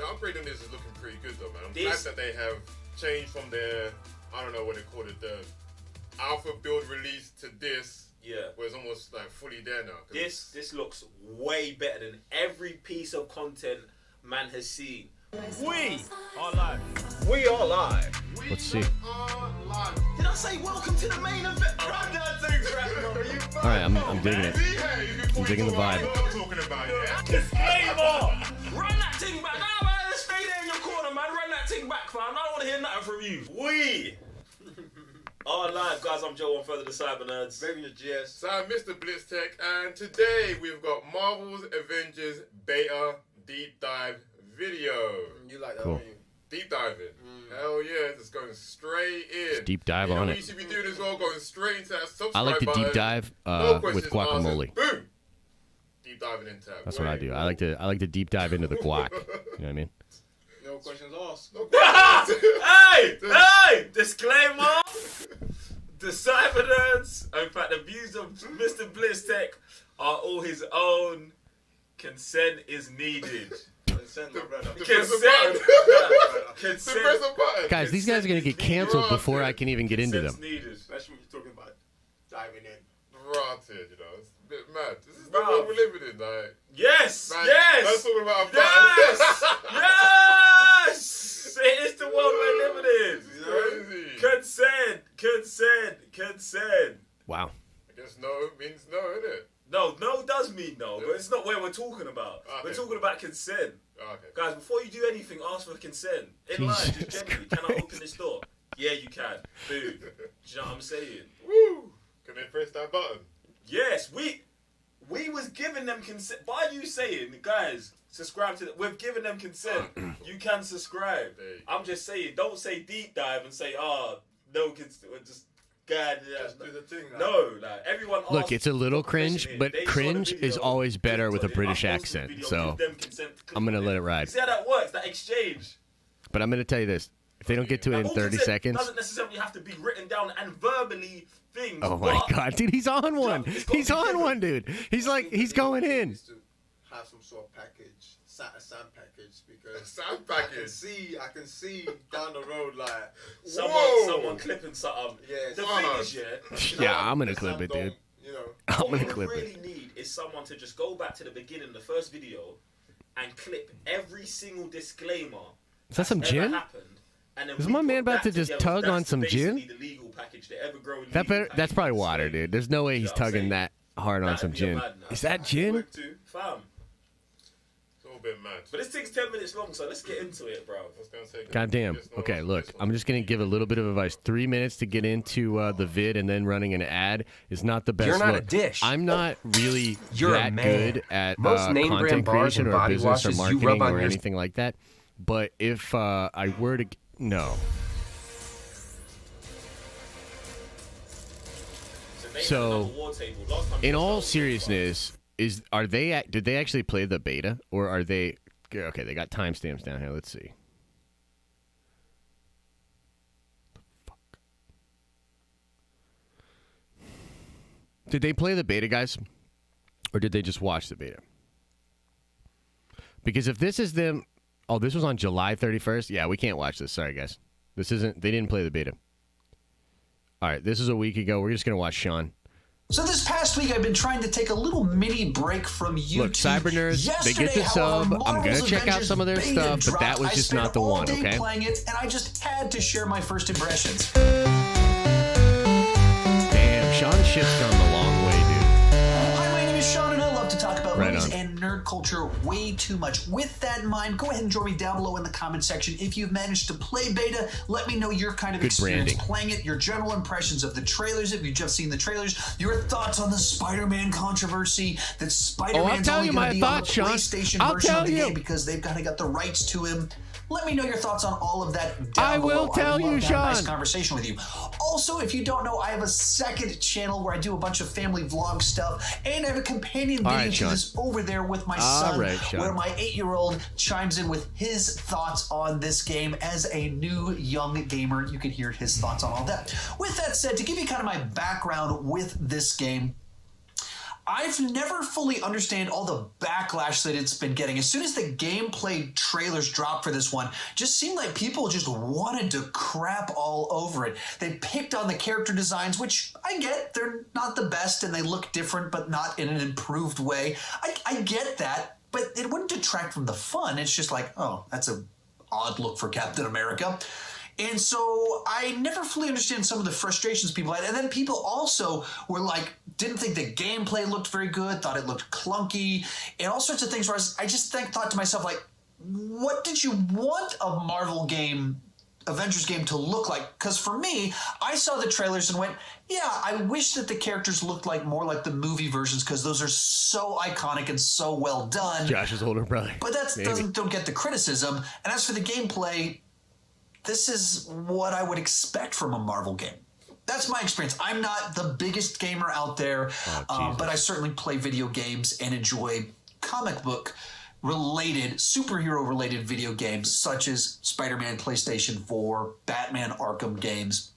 upgrade on this is looking pretty good though, man. I'm glad that they have changed from their, I don't know what they call it, the alpha build release to this. Yeah. Where it's almost like fully there now. This looks way better than every piece of content man has seen. We are live. We are live. Let's see. Did I say welcome to the main event? All right, I'm digging it. I'm digging the vibe. Disclaimer! Run that thing back. Nah, man, stay there in your corner, man. Run that thing back, fam. I don't want to hear nothing from you. We are live, guys. I'm Joe, one further the Cyber Nerds. Baby your GS. So I'm Mr. Blitztech, and today we've got Marvel's Avengers Beta Deep Dive video. You like that, cool. don't you? Deep diving. Hell yeah, just going straight in. Just deep dive on what it. You should be doing as well, going straight into that subscribe I like to button. deep dive No with questions guacamole. asked. Boom. Deep diving into that. That's what I do. I like to deep dive into the guac. You know what I mean? No questions asked. Hey! Disclaimer! The Cyber Nerds, in fact, the views of Mr. Blitztech are all his own. Consent is needed. Consent, my brother. Consent. Press a button. Guys, these guys are gonna get canceled before I can even get into them. Needed. Especially when you're talking about diving in. Rotted, you know. It's a bit mad. This is the Bruv. world we're living in, like. Yes! Man, Yes! Let's talk about a Yes! button. Yes! It is the world we're living in. Crazy. Consent. Wow. I guess no means no, innit? No does mean no, but it's not where we're talking about. Okay. We're talking about consent. Okay. Guys, before you do anything, ask for consent. In line, just Jesus gently. Can I open this door? Yeah, you can. Boom. Do you know what I'm saying? Woo! Can they press that button? Yes, we was giving them consent. By you saying, guys, subscribe to we've given them consent. You can subscribe. I'm just saying, don't say deep dive and say, no, just God, Just do the thing. Like, no, like everyone. Look, asked it's a little for permission cringe, here. but They saw the cringe video, is always better with a TikTok, British they uploaded the accent. video, So give them consent to click I'm gonna on let it. it ride. You see how that works? That exchange. But I'm gonna tell you this: if they don't get to it in All 30 consent seconds, doesn't necessarily have to be written down and verbally things. oh my but god, dude, he's on one. it's gotta He's be on given. one, dude. He's like, he's going in. Needs to have some sort of package, a sound package, because Sound I can see down the road like Someone clipping something. Yeah, The it's- thing is, you know, Yeah, I'm gonna some clip it, dude. don't, you know. I'm what gonna we clip really it. need is someone to just go back to the beginning, the first video, and clip every single disclaimer. Is that some ever gin? happened, and then Is we my put man about that to just together. tug on That's some gin? basically the legal package, the ever-growing That legal better, that's package probably of water, Slade. dude. There's no way You he's know what I'm tugging saying? that hard on That'd some be a gin. madness. Is that gin? Work too, fam. It's all a bit mad. But this thing's 10 minutes long, so let's get into it, bro. I was gonna say, Goddamn. there's no- Okay, look, there's no- I'm just gonna give a little bit of advice. 3 minutes to get into the vid and then running an ad is not the best. You're not look. a dish. I'm not really You're a that man. good at Most name brand content bars creation and or body business or washes you marketing rub on or your- anything like that. But if I were to, no. So, in all seriousness, did they actually play the beta, or are they? Okay, they got timestamps down here. Let's see. Did they play the beta, guys? Or did they just watch the beta? Because if this is them... Oh, this was on July 31st? Yeah, we can't watch this. Sorry, guys. This isn't... They didn't play the beta. All right, this is a week ago. We're just going to watch Sean. So this past week, I've been trying to take a little mini break from YouTube. Look, Cyber Nerds, they get the Yesterday, sub. however, I'm going to Marvel's check out Avengers some of their beta stuff, but that dropped. was I just spent not the all one, day okay? playing it, and I just had to share my first impressions. Damn, Sean shit's gone the long way, dude. Hi, my name is Sean, and I love to talk about Right movies on. and nerd culture way too much. With that in mind, go ahead and join me down below in the comment section. If you've managed to play beta, let me know your kind of Good experience branding. playing it, your general impressions of the trailers, if you've just seen the trailers, your thoughts on the Spider-Man controversy, that Spider-Man's tell only you going my to be on the thoughts, Sean. PlayStation I'll version tell of the you. game because they've kind of got the rights to him. Let me know your thoughts on all of that down I will below. tell I'd love you, to have a nice Sean. conversation with you. Also, if you don't know, I have a second channel where I do a bunch of family vlog stuff, and I have a companion All video right, to Sean. this over there with my All son, right, Sean. where my 8-year-old chimes in with his thoughts on this game as a new young gamer. You can hear his thoughts on all that. With that said, to give you kind of my background with this game, I've never fully understand all the backlash that it's been getting. As soon as the gameplay trailers dropped for this one, just seemed like people just wanted to crap all over it. They picked on the character designs, which I get. They're not the best and they look different, but not in an improved way. I get that, but it wouldn't detract from the fun. It's just like, oh, that's an odd look for Captain America. And so I never fully understand some of the frustrations people had. And then people also were like, didn't think the gameplay looked very good, thought it looked clunky, and all sorts of things where I just thought to myself, like, what did you want a Marvel game, Avengers game to look like? Because for me, I saw the trailers and went, yeah, I wish that the characters looked like more like the movie versions because those are so iconic and so well done. Josh's older brother. But that Maybe. don't get the criticism. And as for the gameplay, this is what I would expect from a Marvel game. That's my experience. I'm not the biggest gamer out there, but I certainly play video games and enjoy comic book related, superhero related video games such as Spider-Man, PlayStation 4, Batman Arkham games,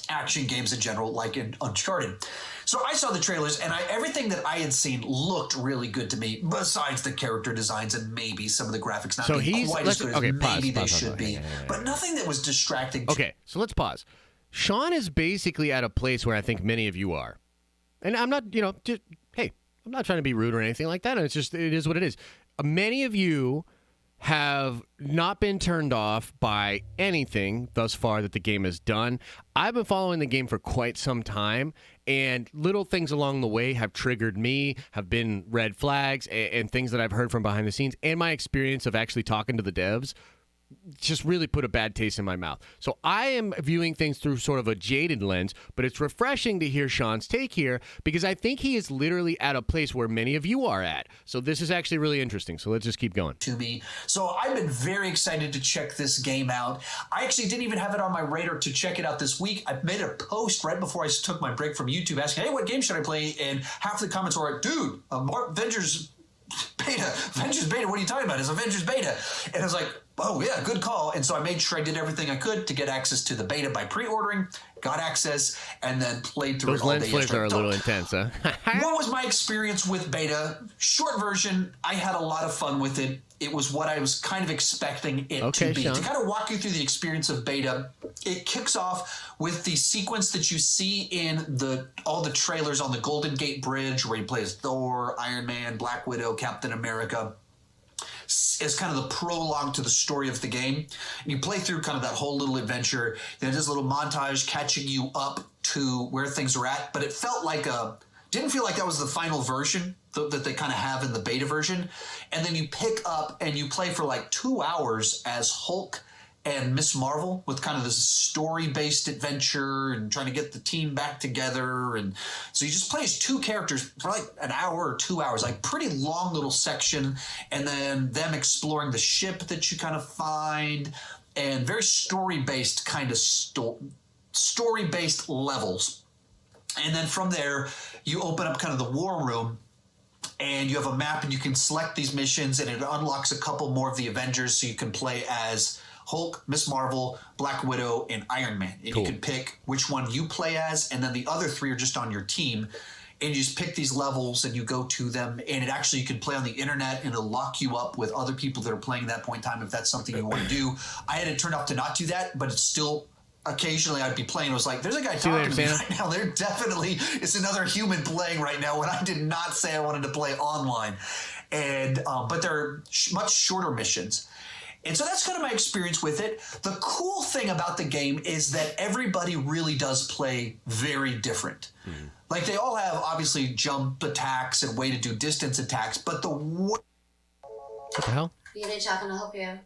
action games in general, like in Uncharted. So I saw the trailers, and everything that I had seen looked really good to me, besides the character designs and maybe some of the graphics not So being he's- quite let's- as good okay, as pause, maybe they pause, should pause. be. Yeah. But nothing that was distracting. Okay, so let's pause. Sean is basically at a place where I think many of you are. And I'm not, just, hey, I'm not trying to be rude or anything like that. It's just, it is what it is. Many of you have not been turned off by anything thus far that the game has done. I've been following the game for quite some time, and little things along the way have triggered me, have been red flags, and things that I've heard from behind the scenes, and my experience of actually talking to the devs just really put a bad taste in my mouth. So I am viewing things through sort of a jaded lens, but it's refreshing to hear Sean's take here because I think he is literally at a place where many of you are at. So this is actually really interesting. So let's just keep going. To me. So I've been very excited to check this game out. I actually didn't even have it on my radar to check it out this week. I made a post right before I took my break from YouTube asking, hey, what game should I play? And half the comments were like, dude, Avengers Beta. Avengers Beta, what are you talking about? It's Avengers Beta. And I was like, oh, yeah, good call. And so I made sure I did everything I could to get access to the beta by pre-ordering, got access, and then played through Those it all day lens flares yesterday. are a little intense, huh? What was my experience with beta? Short version, I had a lot of fun with it. It was what I was kind of expecting it to be. Sean. To kind of walk you through the experience of beta, it kicks off with the sequence that you see in all the trailers on the Golden Gate Bridge where he plays Thor, Iron Man, Black Widow, Captain America. As kind of the prologue to the story of the game. And you play through kind of that whole little adventure. Then there's a little montage catching you up to where things are at. But it felt like didn't feel like that was the final version that they kind of have in the beta version. And then you pick up and you play for like 2 hours as Hulk and Miss Marvel with kind of this story-based adventure and trying to get the team back together. And so you just play as two characters for like an hour or 2 hours, like pretty long little section. And then them exploring the ship that you kind of find and very story-based kind of story-based levels. And then from there, you open up kind of the war room and you have a map and you can select these missions and it unlocks a couple more of the Avengers so you can play as Hulk, Miss Marvel, Black Widow, and Iron Man. And cool. You can pick which one you play as, and then the other three are just on your team. And you just pick these levels and you go to them. And it actually, you can play on the internet and it'll lock you up with other people that are playing at that point in time if that's something you want to do. I had it turned off to not do that, but it's still... Occasionally I'd be playing. I was like, there's a guy talking to me right now. There definitely is another human playing right now when I did not say I wanted to play online. And but they're much shorter missions. And so that's kind of my experience with it. The cool thing about the game is that everybody really does play very different. Mm-hmm. Like they all have obviously jump attacks and way to do distance attacks, but what the hell? B&H, how can I help you?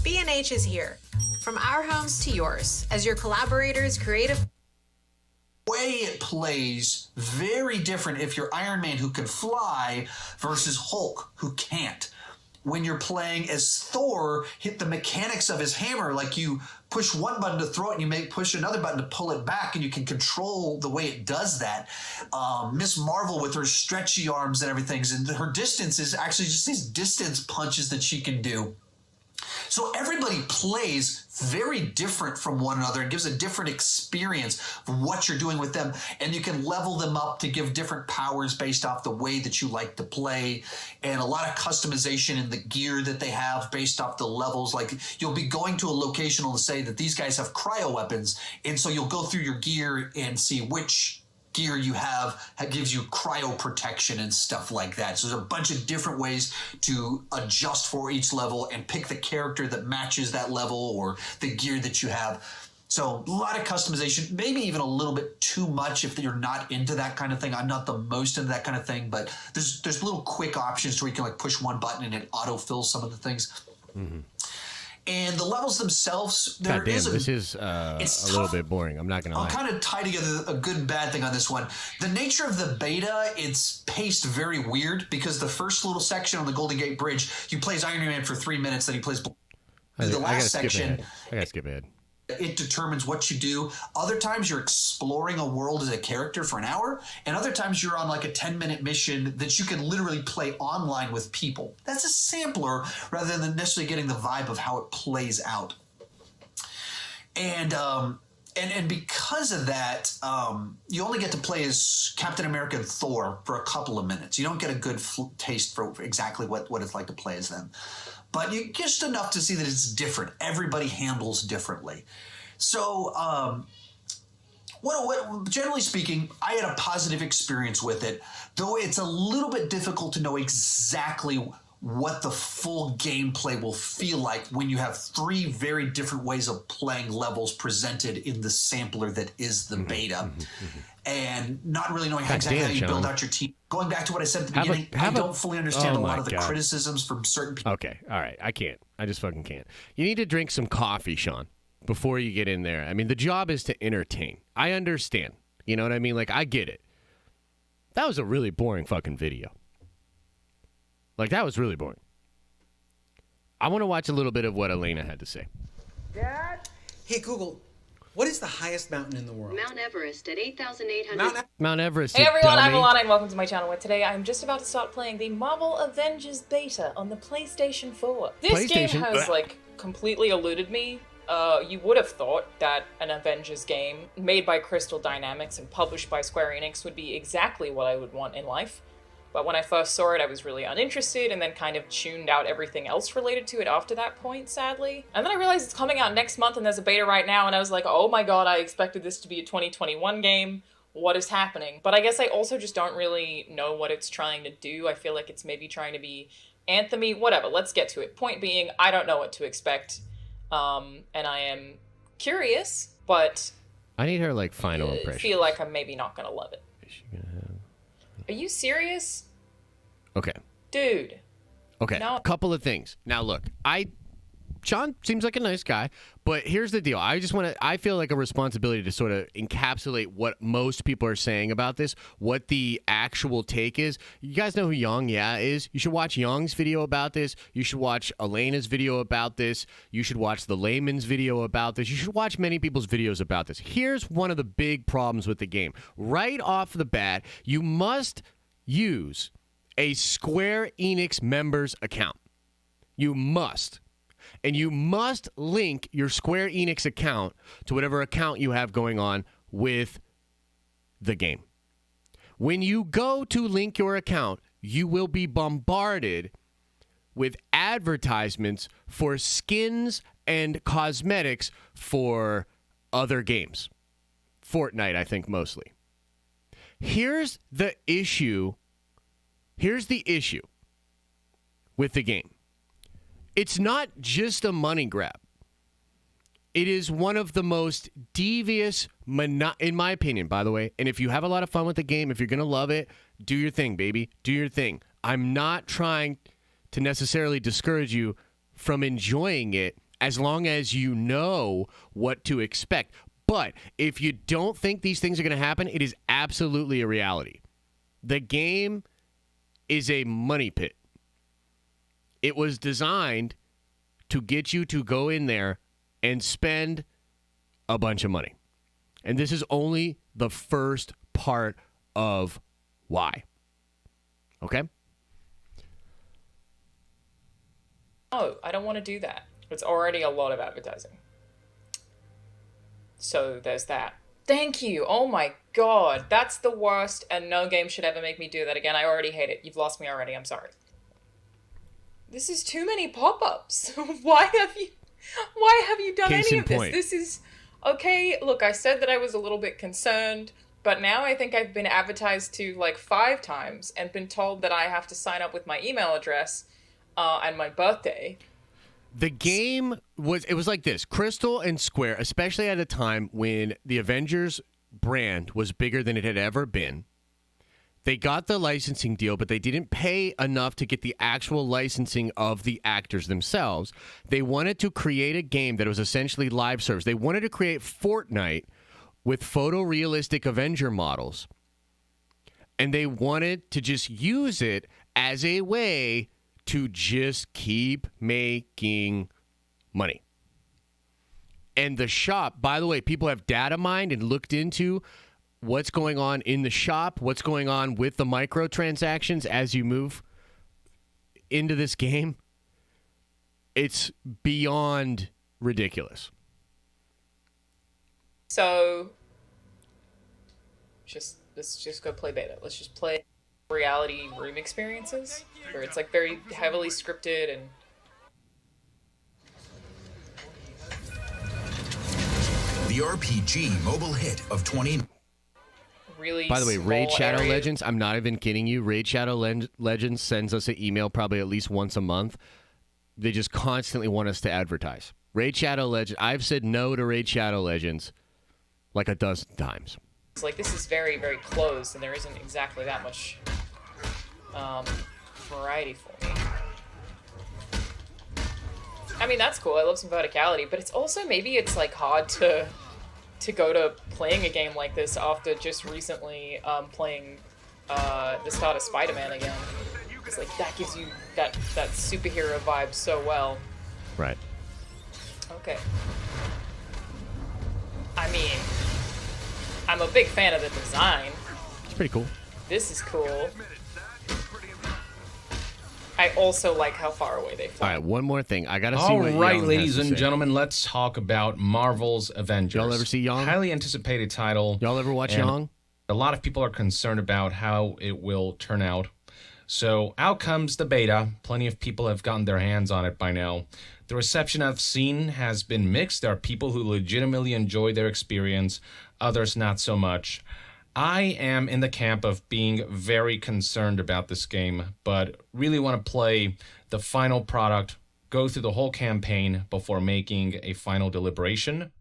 B&H is here. From our homes to yours, as your collaborators, creative... way it plays very different if you're Iron Man who can fly versus Hulk who can't. When you're playing as Thor, hit the mechanics of his hammer, like you push one button to throw it and you may push another button to pull it back and you can control the way it does that. Miss Marvel with her stretchy arms and everything, and her distance is actually just these distance punches that she can do. So everybody plays very different from one another and gives a different experience of what you're doing with them. And you can level them up to give different powers based off the way that you like to play. And a lot of customization in the gear that they have based off the levels. Like you'll be going to a location to say that these guys have cryo weapons. And so you'll go through your gear and see which gear you have that gives you cryo protection and stuff like that. So there's a bunch of different ways to adjust for each level and pick the character that matches that level or the gear that you have. So a lot of customization, maybe even a little bit too much if you're not into that kind of thing. I'm not the most into that kind of thing, but there's little quick options where you can like push one button and it autofills some of the things. Mm-hmm. And the levels themselves, this is a little bit boring. I'm not going to lie. I'll kind of tie together a good and bad thing on this one. The nature of the beta, it's paced very weird because the first little section on the Golden Gate Bridge, you play as Iron Man for 3 minutes, then he plays the last section. I got to skip ahead. It determines what you do. Other times you're exploring a world as a character for an hour, and other times you're on like a 10-minute mission that you can literally play online with people. That's a sampler rather than necessarily getting the vibe of how it plays out. And because of that, you only get to play as Captain America and Thor for a couple of minutes. You don't get a good taste for exactly what it's like to play as them. But you just enough to see that it's different. Everybody handles differently. So, generally speaking, I had a positive experience with it, though it's a little bit difficult to know exactly what the full gameplay will feel like when you have 3 very different ways of playing levels presented in the sampler that is the beta. And not really knowing exactly how you build out your team. Going back to what I said at the beginning, I don't fully understand a lot of the criticisms from certain people. Okay, all right, I can't. I just fucking can't. You need to drink some coffee, Sean, before you get in there. I mean, the job is to entertain. I understand. You know what I mean? Like, I get it. That was a really boring fucking video. Like, that was really boring. I want to watch a little bit of what Elena had to say. Dad? Hey, Google, what is the highest mountain in the world? Mount Everest at 8,800. Mount Everest. Hey everyone, I'm dummy. Alana and welcome to my channel, where today I'm just about to start playing the Marvel Avengers beta on the PlayStation 4. This game has, like, completely eluded me. You would have thought that an Avengers game made by Crystal Dynamics and published by Square Enix would be exactly what I would want in life. But when I first saw it, I was really uninterested and then kind of tuned out everything else related to it after that point, sadly. And then I realized it's coming out next month and there's a beta right now, and I was like, oh my god, I expected this to be a 2021 game. What is happening? But I guess I also just don't really know what it's trying to do. I feel like it's maybe trying to be Anthem-y, whatever, let's get to it. Point being, I don't know what to expect. And I am curious, but I need her, like, final impression. I feel like I'm maybe not gonna love it. Are you serious? Okay. Dude. Okay. No. A couple of things. Now, look, Sean seems like a nice guy, but here's the deal. I feel like a responsibility to sort of encapsulate what most people are saying about this, what the actual take is. You guys know who Young is? You should watch Young's video about this. You should watch Elena's video about this. You should watch the layman's video about this. You should watch many people's videos about this. Here's one of the big problems with the game. Right off the bat, you must use a Square Enix members account. You must. And you must link your Square Enix account to whatever account you have going on with the game. When you go to link your account, you will be bombarded with advertisements for skins and cosmetics for other games. Fortnite, I think, mostly. Here's the issue with the game. It's not just a money grab. It is one of the most devious, in my opinion, by the way. And if you have a lot of fun with the game, if you're going to love it, do your thing, baby. Do your thing. I'm not trying to necessarily discourage you from enjoying it as long as you know what to expect. But if you don't think these things are going to happen, it is absolutely a reality. The game is a money pit. It was designed to get you to go in there and spend a bunch of money. And this is only the first part of why. Okay? No, I don't want to do that. It's already a lot of advertising. So there's that. Thank you. Oh my god. That's the worst, and no game should ever make me do that again. I already hate it. You've lost me already. I'm sorry. This is too many pop-ups. Why have you done any of this? This is okay. Look, I said that I was a little bit concerned, but now I think I've been advertised to like 5 times and been told that I have to sign up with my email address and my birthday. The game was like this. Crystal and Square, especially at a time when the Avengers brand was bigger than it had ever been, they got the licensing deal, but they didn't pay enough to get the actual licensing of the actors themselves. They wanted to create a game that was essentially live service. They wanted to create Fortnite with photorealistic Avenger models. And they wanted to just use it as a way to just keep making money. And the shop, by the way, people have data mined and looked into what's going on in the shop, what's going on with the microtransactions as you move into this game. It's beyond ridiculous. So, let's just go play beta. Let's just play reality room experiences, where it's like very heavily scripted and... The RPG mobile hit of 20... really. By the way, small Raid Shadow areas. Legends, I'm not even kidding you. Raid Shadow Legends sends us an email probably at least once a month. They just constantly want us to advertise. Raid Shadow Legends, I've said no to Raid Shadow Legends like a dozen times. It's like this is very, very closed, and there isn't exactly that much variety for me. I mean, that's cool. I love some verticality, but it's also maybe it's like hard to go to playing a game like this after just recently playing the start of Spider-Man again. It's like that gives you that superhero vibe so well. Right. Okay. I mean, I'm a big fan of the design. It's pretty cool. This is cool. I also like how far away they fly. All right, one more thing. I gotta see All what right, Young ladies has to and say. gentlemen, let's talk about Marvel's Avengers. Y'all ever see Young? Highly anticipated title. Y'all ever watch Young? A lot of people are concerned about how it will turn out. So out comes the beta. Plenty of people have gotten their hands on it by now. The reception I've seen has been mixed. There are people who legitimately enjoy their experience, others not so much. I am in the camp of being very concerned about this game, but really want to play the final product, go through the whole campaign before making a final deliberation.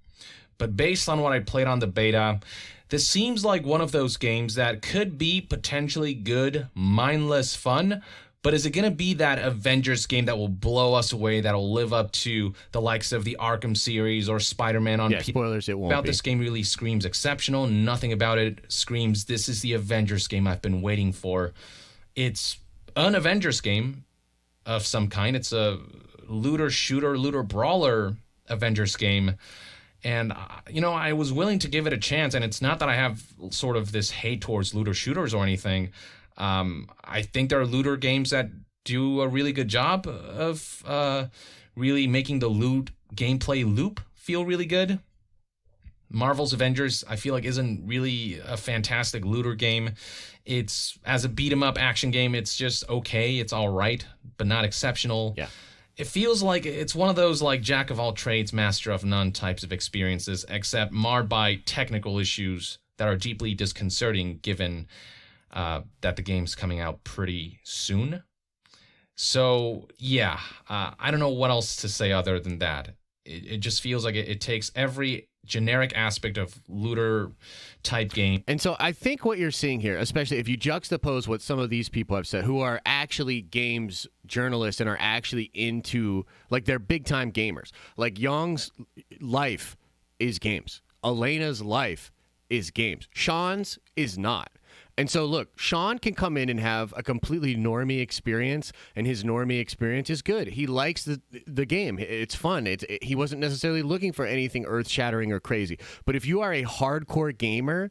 But based on what I played on the beta, this seems like one of those games that could be potentially good, mindless fun, but is it going to be that Avengers game that will blow us away, that'll live up to the likes of the Arkham series or Spider-Man on PC? Spoilers, it won't About be. this game really screams exceptional. Nothing about it screams, this is the Avengers game I've been waiting for. It's an Avengers game of some kind. It's a looter shooter, looter brawler Avengers game. And, I was willing to give it a chance. And it's not that I have sort of this hate towards looter shooters or anything. I think there are looter games that do a really good job of really making the loot gameplay loop feel really good. Marvel's Avengers, I feel like, isn't really a fantastic looter game. It's, as a beat-em-up action game, it's just okay. It's all right, but not exceptional. Yeah. It feels like it's one of those like jack of all trades, master of none types of experiences, except marred by technical issues that are deeply disconcerting given that the game's coming out pretty soon. So, yeah, I don't know what else to say other than that. It just feels like it takes every generic aspect of looter type game. And so I think what you're seeing here, especially if you juxtapose what some of these people have said, who are actually games journalists and are actually into, like, they're big time gamers. Like, Young's life is games. Elena's life is games. Sean's is not. And so, look, Sean can come in and have a completely normie experience, and his normie experience is good. He likes the game. It's fun. He wasn't necessarily looking for anything earth-shattering or crazy. But if you are a hardcore gamer,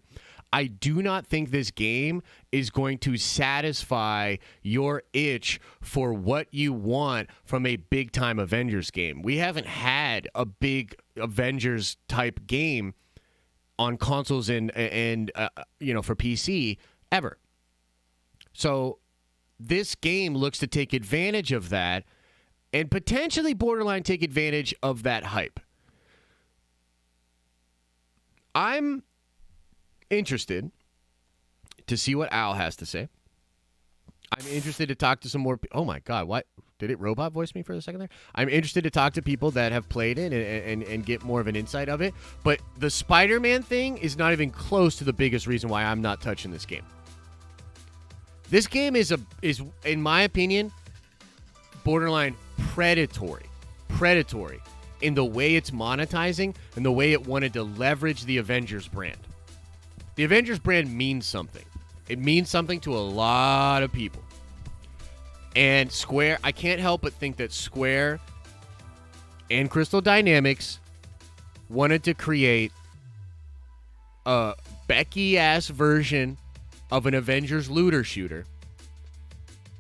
I do not think this game is going to satisfy your itch for what you want from a big-time Avengers game. We haven't had a big Avengers-type game on consoles and for PC ever. So this game looks to take advantage of that and potentially borderline take advantage of that hype. I'm interested to see what Al has to say. I'm interested to talk to some more oh my god, what did it robot voice me for a second there? I'm interested to talk to people that have played it and get more of an insight of it. But the Spider-Man thing is not even close to the biggest reason why I'm not touching this game. This game is in my opinion borderline predatory in the way it's monetizing and the way it wanted to leverage the Avengers brand. The Avengers brand means something. It means something to a lot of people. And Square, I can't help but think that Square and Crystal Dynamics wanted to create a Becky-ass version of an Avengers looter shooter,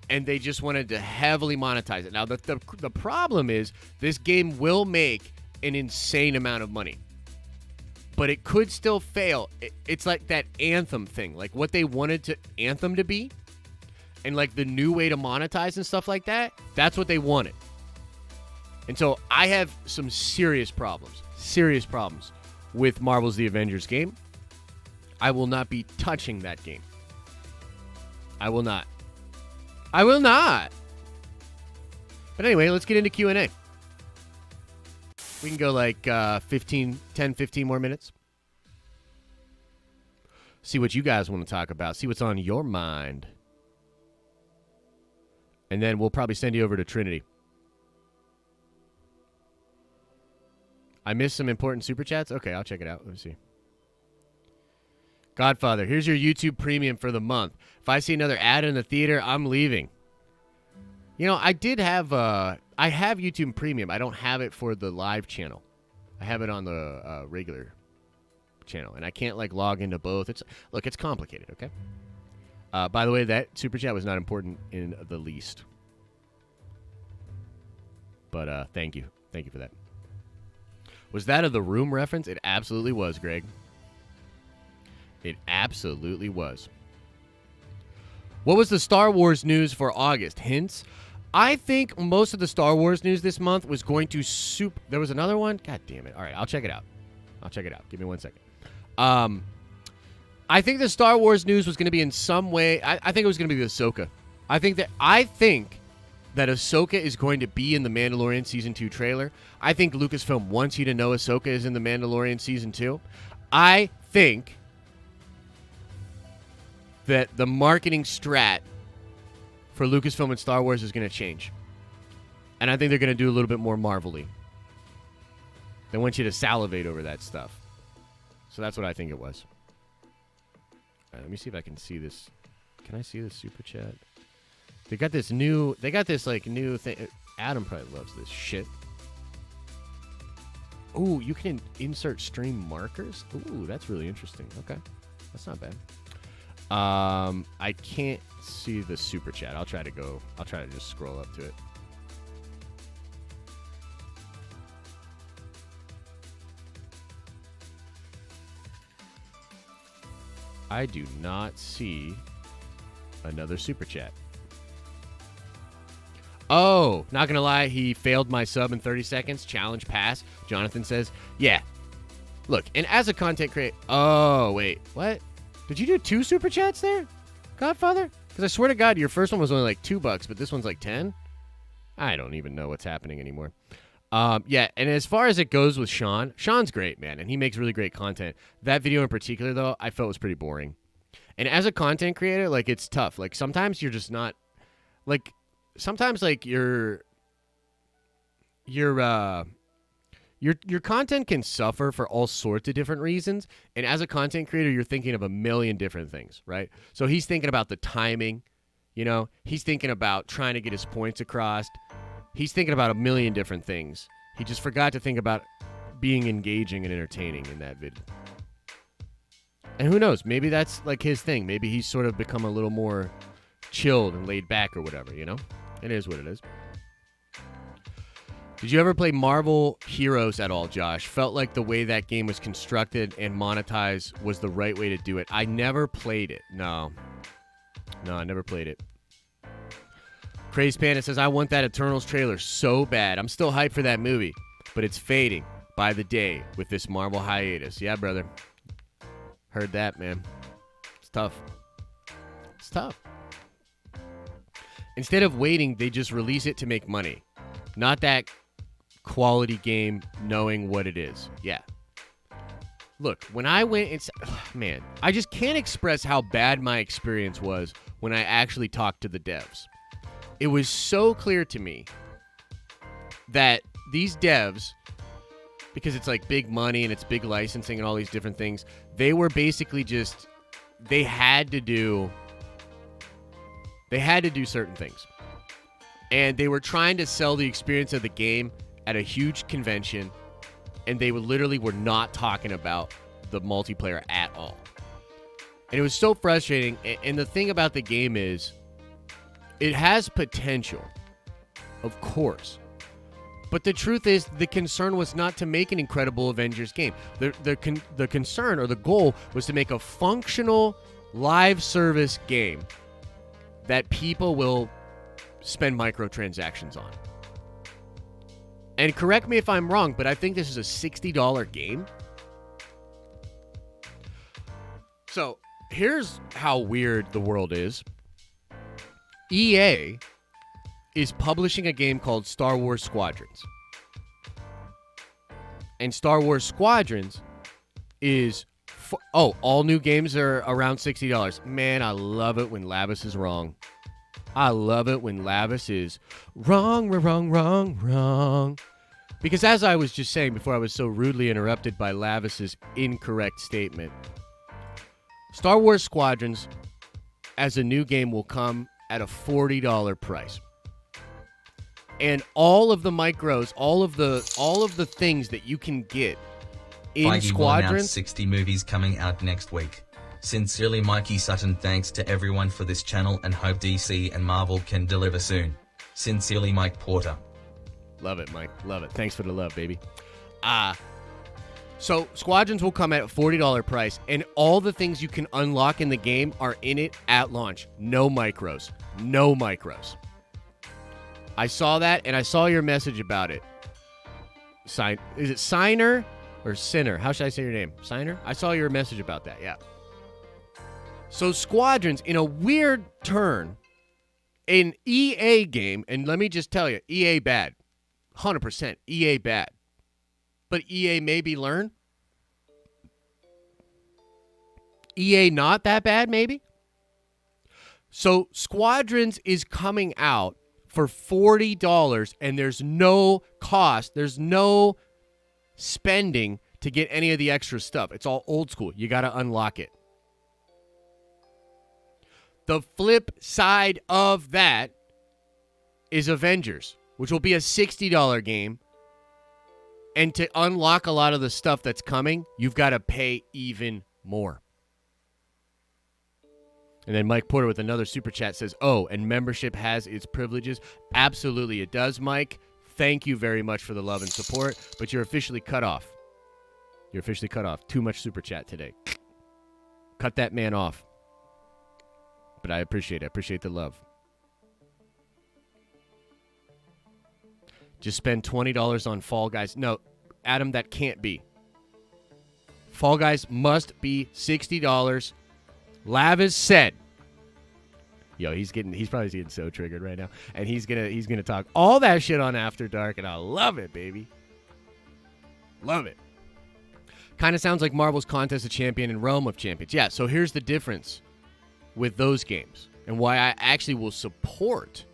and they just wanted to heavily monetize it. Now, the problem is this game will make an insane amount of money, but it could still fail. It's like that Anthem thing, like what they wanted Anthem to be, and like the new way to monetize and stuff like that, that's what they wanted. And so I have some serious problems with Marvel's The Avengers game. I will not be touching that game. I will not. I will not. But anyway, let's get into Q&A. We can go like 10, 15 more minutes. See what you guys want to talk about. See what's on your mind. And then we'll probably send you over to Trinity. I missed some important super chats? Okay, I'll check it out. Let me see. Godfather, here's your YouTube premium for the month. If I see another ad in the theater, I'm leaving. You know, I have YouTube premium. I don't have it for the live channel. I have it on the regular channel, and I can't like log into both. It's complicated, okay? By the way, that super chat was not important in the least. But thank you. Thank you for that. Was that a The Room reference? It absolutely was, Greg. It absolutely was. What was the Star Wars news for August? Hints? I think most of the Star Wars news this month was going to There was another one? God damn it. All right, I'll check it out. Give me 1 second. I think the Star Wars news was going to be in some way. I think it was going to be the Ahsoka. I think that Ahsoka is going to be in the Mandalorian Season 2 trailer. I think Lucasfilm wants you to know Ahsoka is in the Mandalorian Season 2. I think that the marketing strat for Lucasfilm and Star Wars is going to change. And I think they're going to do a little bit more Marvel-y. They want you to salivate over that stuff. So that's what I think it was. All right, let me see if I can see this. Can I see this super chat? They got this new thing. Adam probably loves this shit. Ooh, you can insert stream markers? Ooh, that's really interesting. Okay. That's not bad. I can't see the super chat. I'll try to just scroll up to it. I do not see another super chat. Oh, not gonna lie, he failed my sub in 30 seconds. Challenge pass. Jonathan says, yeah. Look, and as a content creator... Oh, wait. What? Did you do 2 super chats there, Godfather? Because I swear to God, your first one was only like $2, but this one's like 10? I don't even know what's happening anymore. Yeah, and as far as it goes with Sean's great, man, and he makes really great content. That video in particular, though, I felt was pretty boring. And as a content creator, like, it's tough. Like, sometimes you're just not... Like, sometimes, like, your content can suffer for all sorts of different reasons. And as a content creator, you're thinking of a million different things, right? So he's thinking about the timing, you know? He's thinking about trying to get his points across. He's thinking about a million different things. He just forgot to think about being engaging and entertaining in that video. And who knows? Maybe that's like his thing. Maybe he's sort of become a little more chilled and laid back or whatever, you know? It is what it is. Did you ever play Marvel Heroes at all, Josh? Felt like the way that game was constructed and monetized was the right way to do it. I never played it. No, I never played it. Crazed Panda says, I want that Eternals trailer so bad. I'm still hyped for that movie, but it's fading by the day with this Marvel hiatus. Yeah, brother. Heard that, man. It's tough. It's tough. Instead of waiting, they just release it to make money. Not that quality game knowing what it is. Yeah. Look, when I went, man, I just can't express how bad my experience was when I actually talked to the devs. It was so clear to me that these devs, because it's like big money and it's big licensing and all these different things, they were basically just, they had to do certain things. And they were trying to sell the experience of the game at a huge convention, and they literally were not talking about the multiplayer at all. And it was so frustrating. And the thing about the game is, it has potential, of course. But the truth is, the concern was not to make an incredible Avengers game. The concern or the goal was to make a functional live service game that people will spend microtransactions on. And correct me if I'm wrong, but I think this is a $60 game. So here's how weird the world is. EA is publishing a game called Star Wars Squadrons. And Star Wars Squadrons is... all new games are around $60. Man, I love it when Lavis is wrong. I love it when Lavis is wrong. Because as I was just saying before I was so rudely interrupted by Lavis's incorrect statement, Star Wars Squadrons as a new game will come at a $40 price. And all of the micros, all of the things that you can get in Feige will announce Squadrons. 60 movies coming out next week. Sincerely, Mikey Sutton. Thanks to everyone for this channel and hope DC and Marvel can deliver soon. Sincerely, Mike Porter. Love it, Mike. Love it. Thanks for the love, baby. So Squadrons will come at a $40 price, and all the things you can unlock in the game are in it at launch. No micros. No micros. I saw that, and I saw your message about it. Is it Signer or Sinner? How should I say your name? Signer? I saw your message about that, yeah. So Squadrons, in a weird turn, an EA game, and let me just tell you, EA bad. 100% EA bad. But EA maybe learn? EA not that bad, maybe? So Squadrons is coming out for $40, and there's no cost. There's no spending to get any of the extra stuff. It's all old school. You got to unlock it. The flip side of that is Avengers, which will be a $60 game. And to unlock a lot of the stuff that's coming, you've got to pay even more. And then Mike Porter with another super chat says, oh, and membership has its privileges. Absolutely it does, Mike. Thank you very much for the love and support, but you're officially cut off. You're officially cut off. Too much super chat today. Cut that man off. But I appreciate it. I appreciate the love. Just spend $20 on Fall Guys. No, Adam, that can't be. Fall Guys must be $60. Lavis said. Yo, he's probably getting so triggered right now. And he's gonna talk all that shit on After Dark, and I love it, baby. Love it. Kind of sounds like Marvel's Contest of Champion and Realm of Champions. Yeah, so here's the difference with those games and why I actually will support.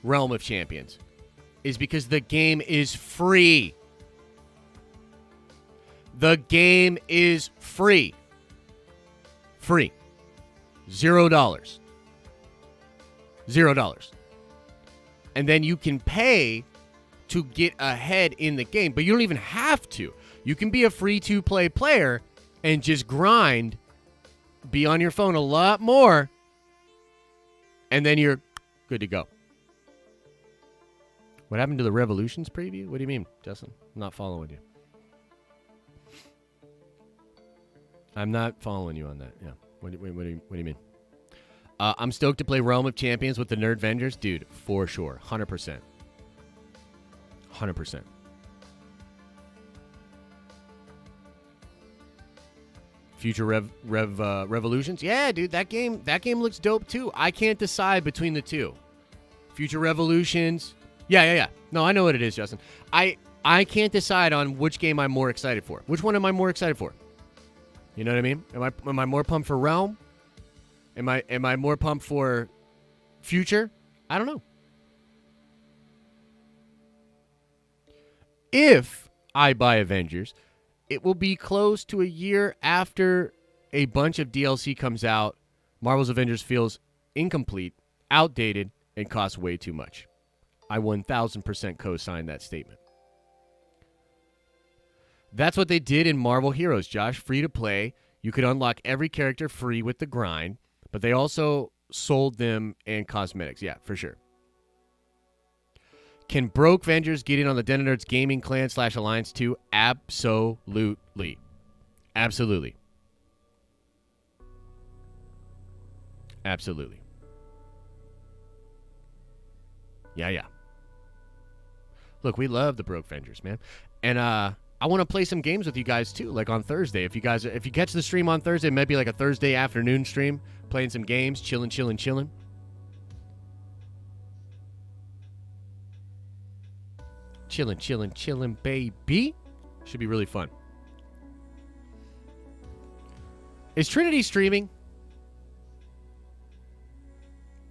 Realm of Champions is because the game is free. The game is free. Free. $0. $0. And then you can pay to get ahead in the game, but you don't even have to. You can be a free to play player and just grind, be on your phone a lot more, and then you're good to go. What happened to the Revolutions preview? What do you mean, Justin? I'm not following you. I'm not following you on that. Yeah. What do you mean? I'm stoked to play Realm of Champions with the Nerdvengers. Dude, for sure. 100%. 100%. Future Revolutions? Yeah, dude, that game looks dope too. I can't decide between the two. Future Revolutions. Yeah. No, I know what it is, Justin. I can't decide on which game I'm more excited for. Which one am I more excited for? You know what I mean? Am I more pumped for Realm? Am I more pumped for Future? I don't know. If I buy Avengers, it will be close to a year after a bunch of DLC comes out. Marvel's Avengers feels incomplete, outdated, and costs way too much. I 1000% co-sign that statement. That's what they did in Marvel Heroes, Josh. Free to play. You could unlock every character free with the grind, but they also sold them and cosmetics. Yeah, for sure. Can Broke Vengers get in on the Den of Nerds Gaming Clan / Alliance 2? Absolutely. Absolutely. Absolutely. Yeah. Look, we love the Broke Vengers, man. And I want to play some games with you guys too, like on Thursday. If you catch the stream on Thursday, it might be like a Thursday afternoon stream, playing some games, chilling. Chilling, baby. Should be really fun. Is Trinity streaming?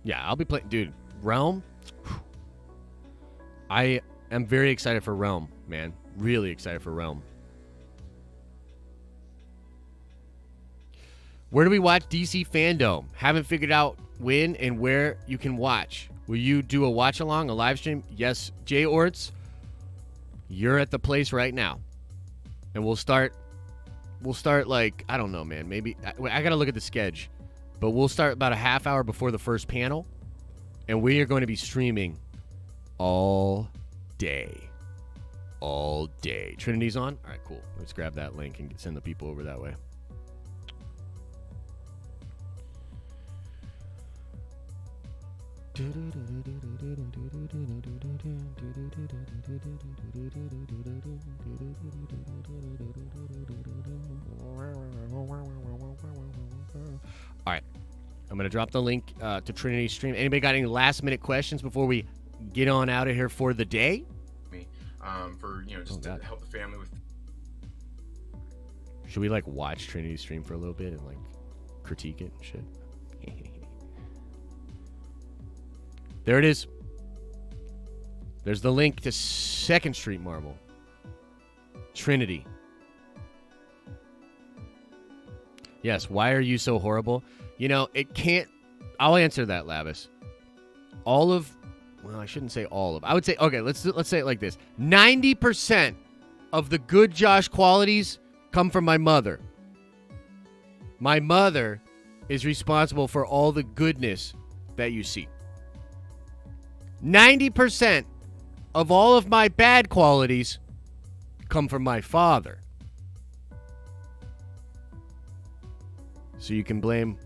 Yeah, I'll be playing. Dude, Realm. I am very excited for Realm, man. Really excited for Realm. Where do we watch DC Fandome? Haven't figured out when and where you can watch. Will you do a watch along, a live stream? Yes, Jay Orts. You're at the place right now. And we'll start like, I don't know, man. Maybe I got to look at the schedule. But we'll start about a half hour before the first panel. And we are going to be streaming all day. All day. Trinity's on? All right, cool. Let's grab that link and send the people over that way. All right. I'm going to drop the link to Trinity's stream. Anybody got any last minute questions before we get on out of here for the day? For, just to help the family with. Should we like watch Trinity's stream for a little bit and like critique it and shit? There it is. There's the link to 2nd Street Marvel. Trinity. Yes, why are you so horrible? It can't... I'll answer that, Lavis. Well, I shouldn't say all of. I would say, okay, let's say it like this. 90% of the good Josh qualities come from my mother. My mother is responsible for all the goodness that you see. 90% of all of my bad qualities come from my father. So you can blame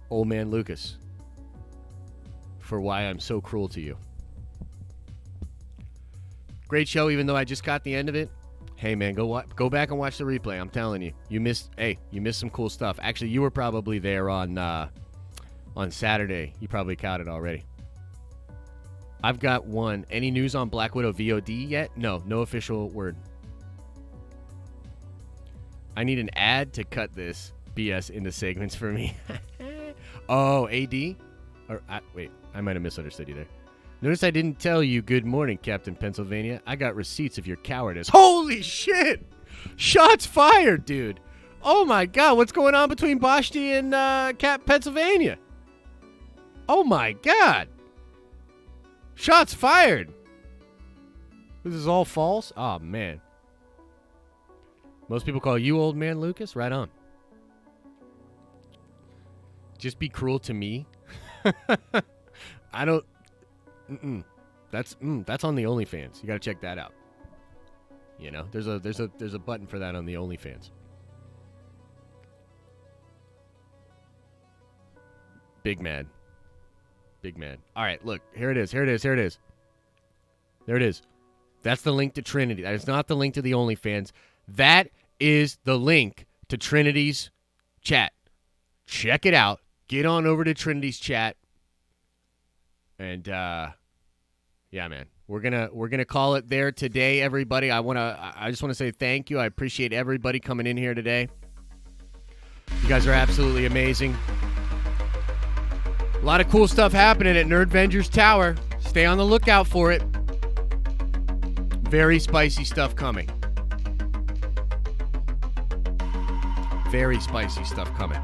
old man Lucas for why I'm so cruel to you. Great show, even though I just caught the end of it. Hey man, go back and watch the replay. I'm telling you, you missed some cool stuff. Actually, you were probably there on Saturday. You probably caught it already. I've got one. Any news on Black Widow VOD yet? No official word. I need an ad to cut this BS into segments for me. Oh, AD? Wait, I might have misunderstood you there. Notice I didn't tell you good morning, Captain Pennsylvania. I got receipts of your cowardice. Holy shit! Shots fired, dude. Oh my god, what's going on between Bashti and Cap Pennsylvania? Oh my god. Shots fired. This is all false? Oh, man. Most people call you old man Lucas? Right on. Just be cruel to me. I don't... That's on the OnlyFans. You got to check that out. There's a button for that on the OnlyFans. Big mad. All right, look. Here it is. There it is. That's the link to Trinity. That is not the link to the OnlyFans. That is the link to Trinity's chat. Check it out. Get on over to Trinity's chat. And yeah, man. We're gonna call it there today, everybody. I just want to say thank you. I appreciate everybody coming in here today. You guys are absolutely amazing. A lot of cool stuff happening at Nerdvengers Tower. Stay on the lookout for it. Very spicy stuff coming. Very spicy stuff coming.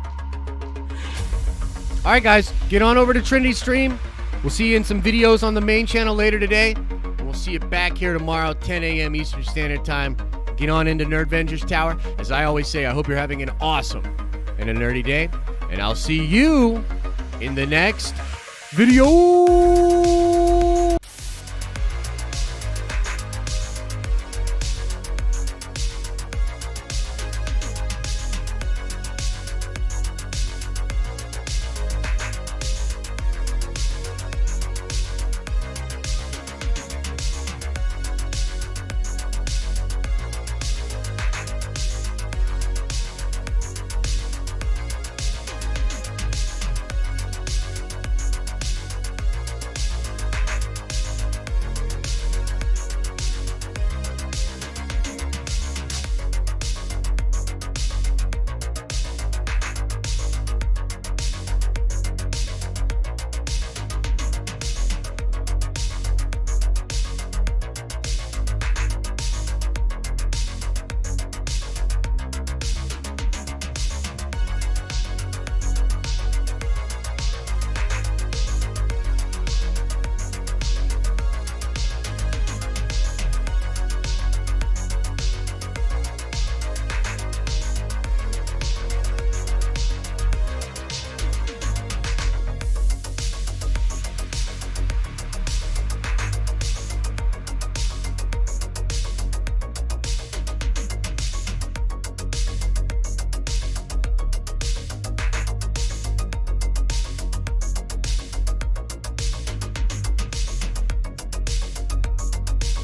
All right, guys. Get on over to Trinity's stream. We'll see you in some videos on the main channel later today. And we'll see you back here tomorrow, 10 a.m. Eastern Standard Time. Get on into Nerdvengers Tower. As I always say, I hope you're having an awesome and a nerdy day. And I'll see you in the next video.